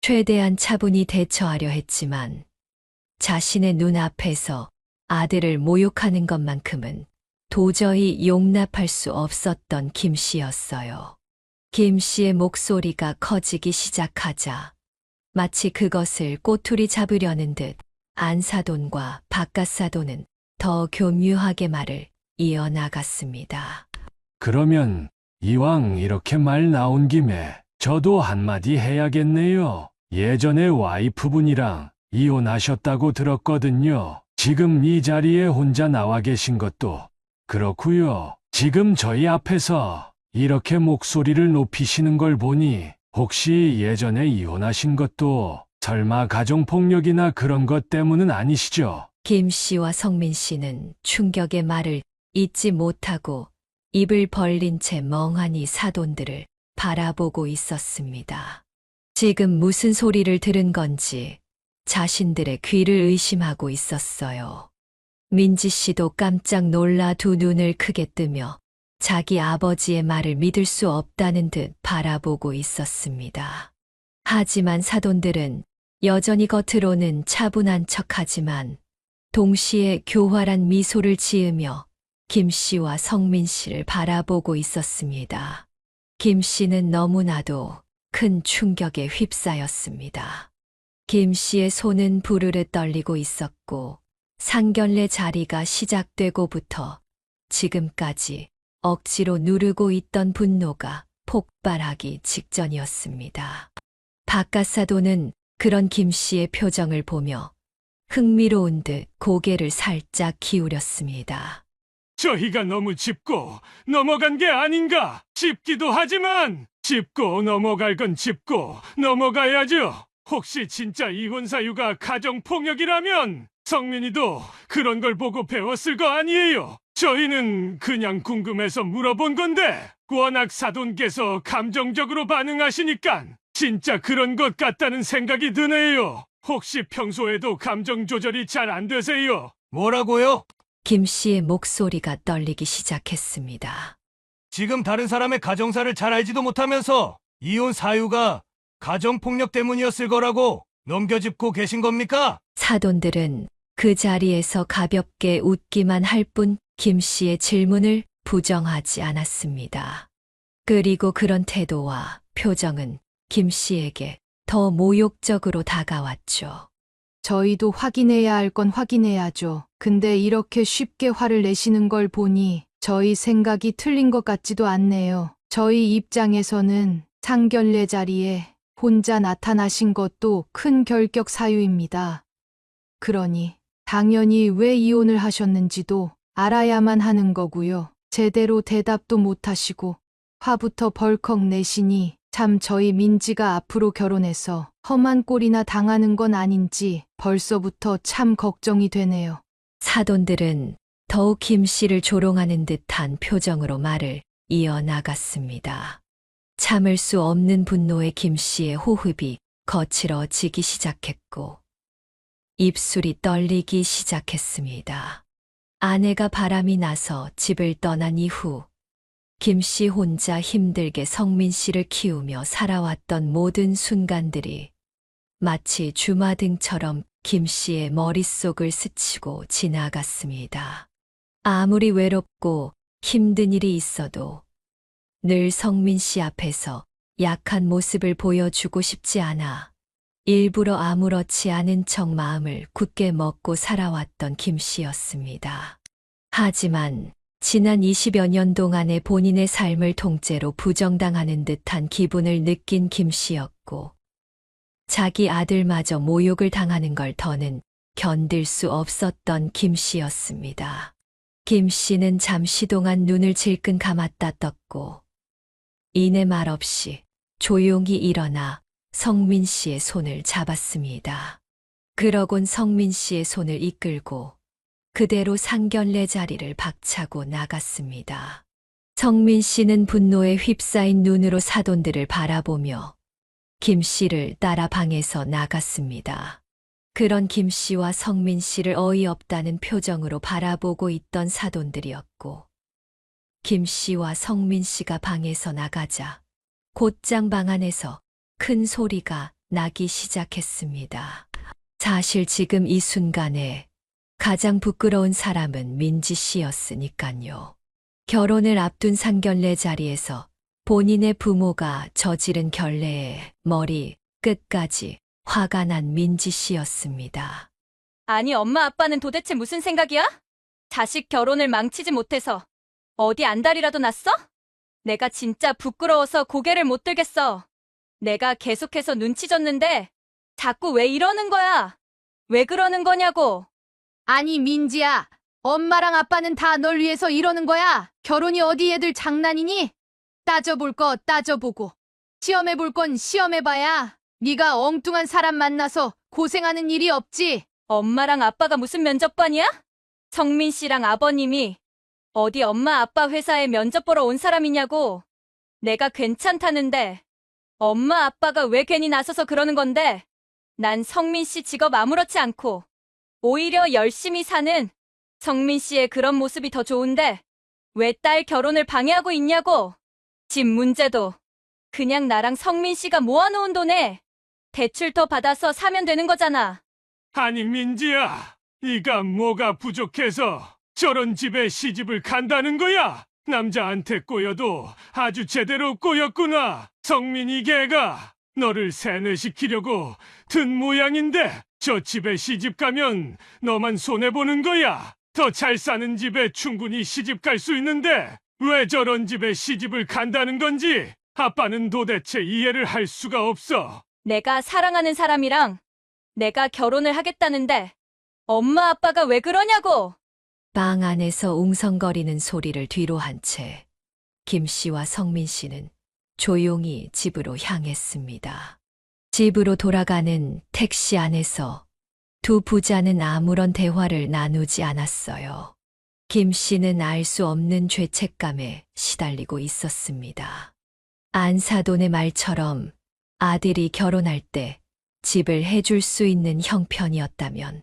A: 최대한 차분히 대처하려 했지만 자신의 눈앞에서 아들을 모욕하는 것만큼은 도저히 용납할 수 없었던 김 씨였어요. 김 씨의 목소리가 커지기 시작하자 마치 그것을 꼬투리 잡으려는 듯 안사돈과 바깥사돈은 더 교묘하게 말을 이어나갔습니다.
G: 그러면 이왕 이렇게 말 나온 김에 저도 한마디 해야겠네요. 예전에 와이프분이랑 이혼하셨다고 들었거든요. 지금 이 자리에 혼자 나와 계신 것도 그렇고요. 지금 저희 앞에서 이렇게 목소리를 높이시는 걸 보니 혹시 예전에 이혼하신 것도 설마 가정폭력이나 그런 것 때문은 아니시죠?
A: 김 씨와 성민 씨는 충격의 말을 잇지 못하고 입을 벌린 채 멍하니 사돈들을 바라보고 있었습니다. 지금 무슨 소리를 들은 건지 자신들의 귀를 의심하고 있었어요. 민지 씨도 깜짝 놀라 두 눈을 크게 뜨며 자기 아버지의 말을 믿을 수 없다는 듯 바라보고 있었습니다. 하지만 사돈들은 여전히 겉으로는 차분한 척하지만 동시에 교활한 미소를 지으며 김 씨와 성민 씨를 바라보고 있었습니다. 김 씨는 너무나도 큰 충격에 휩싸였습니다. 김 씨의 손은 부르르 떨리고 있었고 상견례 자리가 시작되고부터 지금까지 억지로 누르고 있던 분노가 폭발하기 직전이었습니다. 바깥 사돈은 그런 김 씨의 표정을 보며 흥미로운 듯 고개를 살짝 기울였습니다.
H: 저희가 너무 짚고 넘어간 게 아닌가 싶기도 하지만 짚고 넘어갈 건 짚고 넘어가야죠. 혹시 진짜 이혼 사유가 가정폭력이라면 성민이도 그런 걸 보고 배웠을 거 아니에요. 저희는 그냥 궁금해서 물어본 건데 워낙 사돈께서 감정적으로 반응하시니까 진짜 그런 것 같다는 생각이 드네요. 혹시 평소에도 감정 조절이 잘 안 되세요?
E: 뭐라고요?
A: 김 씨의 목소리가 떨리기 시작했습니다.
E: 지금 다른 사람의 가정사를 잘 알지도 못하면서 이혼 사유가 가정폭력 때문이었을 거라고 넘겨짚고 계신 겁니까?
A: 사돈들은 그 자리에서 가볍게 웃기만 할 뿐 김 씨의 질문을 부정하지 않았습니다. 그리고 그런 태도와 표정은 김 씨에게 더 모욕적으로 다가왔죠.
C: 저희도 확인해야 할 건 확인해야죠. 근데 이렇게 쉽게 화를 내시는 걸 보니 저희 생각이 틀린 것 같지도 않네요. 저희 입장에서는 상견례 자리에 혼자 나타나신 것도 큰 결격 사유입니다. 그러니 당연히 왜 이혼을 하셨는지도 알아야만 하는 거고요. 제대로 대답도 못하시고 화부터 벌컥 내시니 참 저희 민지가 앞으로 결혼해서 험한 꼴이나 당하는 건 아닌지 벌써부터 참 걱정이 되네요.
A: 사돈들은 더욱 김 씨를 조롱하는 듯한 표정으로 말을 이어나갔습니다. 참을 수 없는 분노에 김 씨의 호흡이 거칠어지기 시작했고 입술이 떨리기 시작했습니다. 아내가 바람이 나서 집을 떠난 이후 김 씨 혼자 힘들게 성민 씨를 키우며 살아왔던 모든 순간들이 마치 주마등처럼 김 씨의 머릿속을 스치고 지나갔습니다. 아무리 외롭고 힘든 일이 있어도 늘 성민 씨 앞에서 약한 모습을 보여주고 싶지 않아 일부러 아무렇지 않은 척 마음을 굳게 먹고 살아왔던 김 씨였습니다. 하지만 지난 20여 년 동안의 본인의 삶을 통째로 부정당하는 듯한 기분을 느낀 김 씨였고 자기 아들마저 모욕을 당하는 걸 더는 견딜 수 없었던 김 씨였습니다. 김 씨는 잠시 동안 눈을 질끈 감았다 떴고 이내 말없이 조용히 일어나 성민 씨의 손을 잡았습니다. 그러곤 성민 씨의 손을 이끌고 그대로 상견례 자리를 박차고 나갔습니다. 성민 씨는 분노에 휩싸인 눈으로 사돈들을 바라보며 김 씨를 따라 방에서 나갔습니다. 그런 김 씨와 성민 씨를 어이없다는 표정으로 바라보고 있던 사돈들이었고 김 씨와 성민 씨가 방에서 나가자 곧장 방 안에서 큰 소리가 나기 시작했습니다. 사실 지금 이 순간에 가장 부끄러운 사람은 민지 씨였으니까요. 결혼을 앞둔 상견례 자리에서 본인의 부모가 저지른 결례에 머리 끝까지 화가 난 민지 씨였습니다.
D: 아니, 엄마 아빠는 도대체 무슨 생각이야? 자식 결혼을 망치지 못해서 어디 안달이라도 났어? 내가 진짜 부끄러워서 고개를 못 들겠어. 내가 계속해서 눈치 줬는데 자꾸 왜 이러는 거야? 왜 그러는 거냐고.
C: 아니 민지야, 엄마랑 아빠는 다 널 위해서 이러는 거야. 결혼이 어디 애들 장난이니? 따져볼 거 따져보고 시험해볼 건 시험해봐야 네가 엉뚱한 사람 만나서 고생하는 일이 없지.
D: 엄마랑 아빠가 무슨 면접관이야? 성민 씨랑 아버님이 어디 엄마 아빠 회사에 면접 보러 온 사람이냐고. 내가 괜찮다는데 엄마 아빠가 왜 괜히 나서서 그러는 건데. 난 성민 씨 직업 아무렇지 않고 오히려 열심히 사는 성민 씨의 그런 모습이 더 좋은데 왜 딸 결혼을 방해하고 있냐고. 집 문제도 그냥 나랑 성민 씨가 모아놓은 돈에 대출 더 받아서 사면 되는 거잖아.
H: 아니 민지야, 네가 뭐가 부족해서 저런 집에 시집을 간다는 거야? 남자한테 꼬여도 아주 제대로 꼬였구나. 성민이 걔가 너를 세뇌시키려고 든 모양인데 저 집에 시집 가면 너만 손해보는 거야. 더 잘 사는 집에 충분히 시집 갈 수 있는데 왜 저런 집에 시집을 간다는 건지 아빠는 도대체 이해를 할 수가 없어.
D: 내가 사랑하는 사람이랑 내가 결혼을 하겠다는데 엄마 아빠가 왜 그러냐고.
A: 방 안에서 웅성거리는 소리를 뒤로 한 채 김 씨와 성민 씨는 조용히 집으로 향했습니다. 집으로 돌아가는 택시 안에서 두 부자는 아무런 대화를 나누지 않았어요. 김 씨는 알 수 없는 죄책감에 시달리고 있었습니다. 안사돈의 말처럼 아들이 결혼할 때 집을 해줄 수 있는 형편이었다면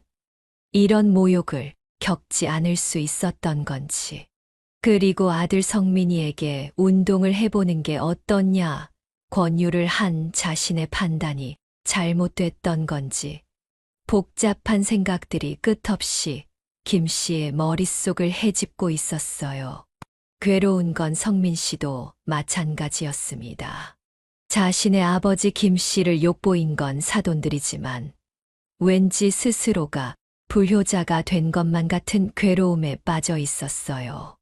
A: 이런 모욕을 겪지 않을 수 있었던 건지, 그리고 아들 성민이에게 운동을 해보는 게 어떻냐 권유를 한 자신의 판단이 잘못됐던 건지, 복잡한 생각들이 끝없이 김 씨의 머릿속을 헤집고 있었어요. 괴로운 건 성민 씨도 마찬가지였습니다. 자신의 아버지 김 씨를 욕보인 건 사돈들이지만 왠지 스스로가 불효자가 된 것만 같은 괴로움에 빠져 있었어요.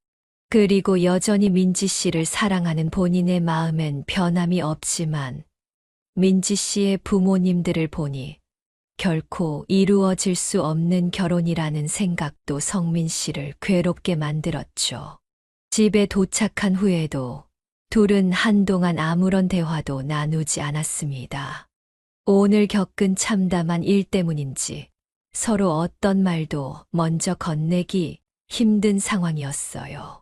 A: 그리고 여전히 민지 씨를 사랑하는 본인의 마음엔 변함이 없지만 민지 씨의 부모님들을 보니 결코 이루어질 수 없는 결혼이라는 생각도 성민 씨를 괴롭게 만들었죠. 집에 도착한 후에도 둘은 한동안 아무런 대화도 나누지 않았습니다. 오늘 겪은 참담한 일 때문인지 서로 어떤 말도 먼저 건네기 힘든 상황이었어요.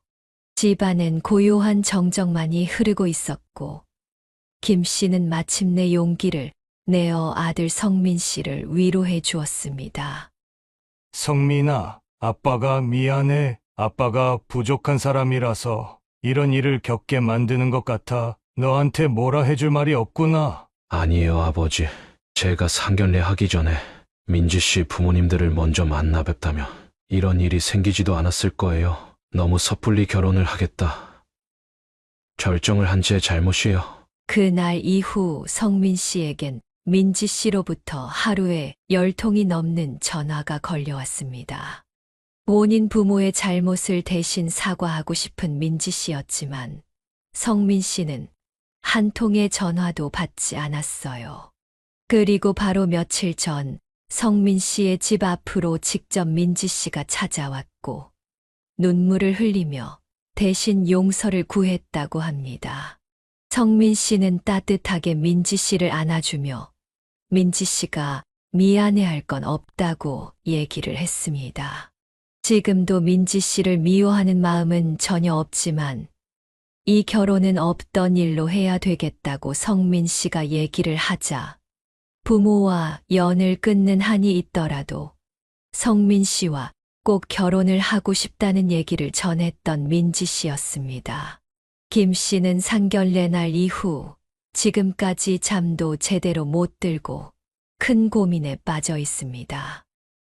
A: 집안엔 고요한 정적만이 흐르고 있었고 김 씨는 마침내 용기를 내어 아들 성민 씨를 위로해 주었습니다.
E: 성민아, 아빠가 미안해. 아빠가 부족한 사람이라서 이런 일을 겪게 만드는 것 같아. 너한테 뭐라 해줄 말이 없구나.
B: 아니에요, 아버지. 제가 상견례 하기 전에 민지 씨 부모님들을 먼저 만나 뵙다면 이런 일이 생기지도 않았을 거예요. 너무 섣불리 결혼을 하겠다 결정을 한 제 잘못이에요.
A: 그날 이후 성민 씨에겐 민지 씨로부터 하루에 10통이 넘는 전화가 걸려왔습니다. 본인 부모의 잘못을 대신 사과하고 싶은 민지 씨였지만 성민 씨는 한 통의 전화도 받지 않았어요. 그리고 바로 며칠 전 성민 씨의 집 앞으로 직접 민지 씨가 찾아왔고 눈물을 흘리며 대신 용서를 구했다고 합니다. 성민 씨는 따뜻하게 민지 씨를 안아주며 민지 씨가 미안해할 건 없다고 얘기를 했습니다. 지금도 민지 씨를 미워하는 마음은 전혀 없지만 이 결혼은 없던 일로 해야 되겠다고 성민 씨가 얘기를 하자 부모와 연을 끊는 한이 있더라도 성민 씨와 꼭 결혼을 하고 싶다는 얘기를 전했던 민지 씨였습니다. 김 씨는 상견례 날 이후 지금까지 잠도 제대로 못 들고 큰 고민에 빠져 있습니다.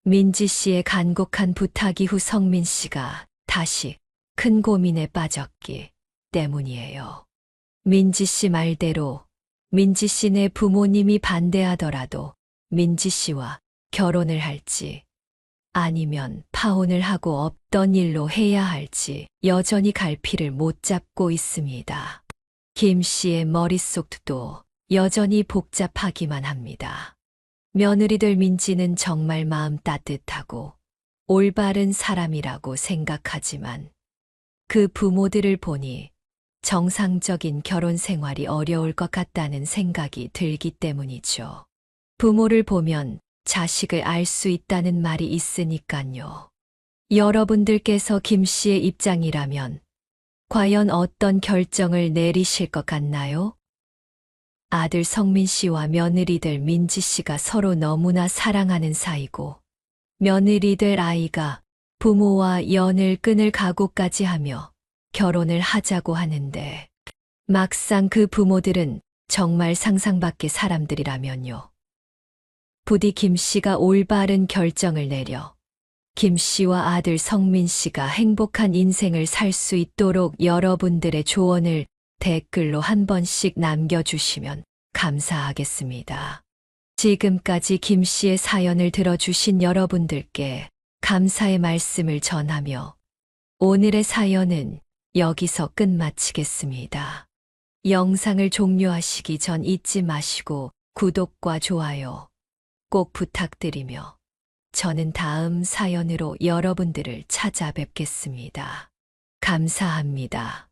A: 민지 씨의 간곡한 부탁 이후 성민 씨가 다시 큰 고민에 빠졌기 때문이에요. 민지 씨 말대로 민지 씨네 부모님이 반대하더라도 민지 씨와 결혼을 할지 아니면 파혼을 하고 없던 일로 해야 할지 여전히 갈피를 못 잡고 있습니다. 김 씨의 머릿속도 여전히 복잡하기만 합니다. 며느리들 민지는 정말 마음 따뜻하고 올바른 사람이라고 생각하지만 그 부모들을 보니 정상적인 결혼 생활이 어려울 것 같다는 생각이 들기 때문이죠. 부모를 보면 자식을 알 수 있다는 말이 있으니깐요. 여러분들께서 김 씨의 입장이라면 과연 어떤 결정을 내리실 것 같나요? 아들 성민 씨와 며느리들 민지 씨가 서로 너무나 사랑하는 사이고 며느리들 아이가 부모와 연을 끊을 각오까지 하며 결혼을 하자고 하는데 막상 그 부모들은 정말 상상 밖의 사람들이라면요. 부디 김 씨가 올바른 결정을 내려 김 씨와 아들 성민 씨가 행복한 인생을 살 수 있도록 여러분들의 조언을 댓글로 한 번씩 남겨주시면 감사하겠습니다. 지금까지 김 씨의 사연을 들어주신 여러분들께 감사의 말씀을 전하며 오늘의 사연은 여기서 끝마치겠습니다. 영상을 종료하시기 전 잊지 마시고 구독과 좋아요 꼭 부탁드리며 저는 다음 사연으로 여러분들을 찾아뵙겠습니다. 감사합니다.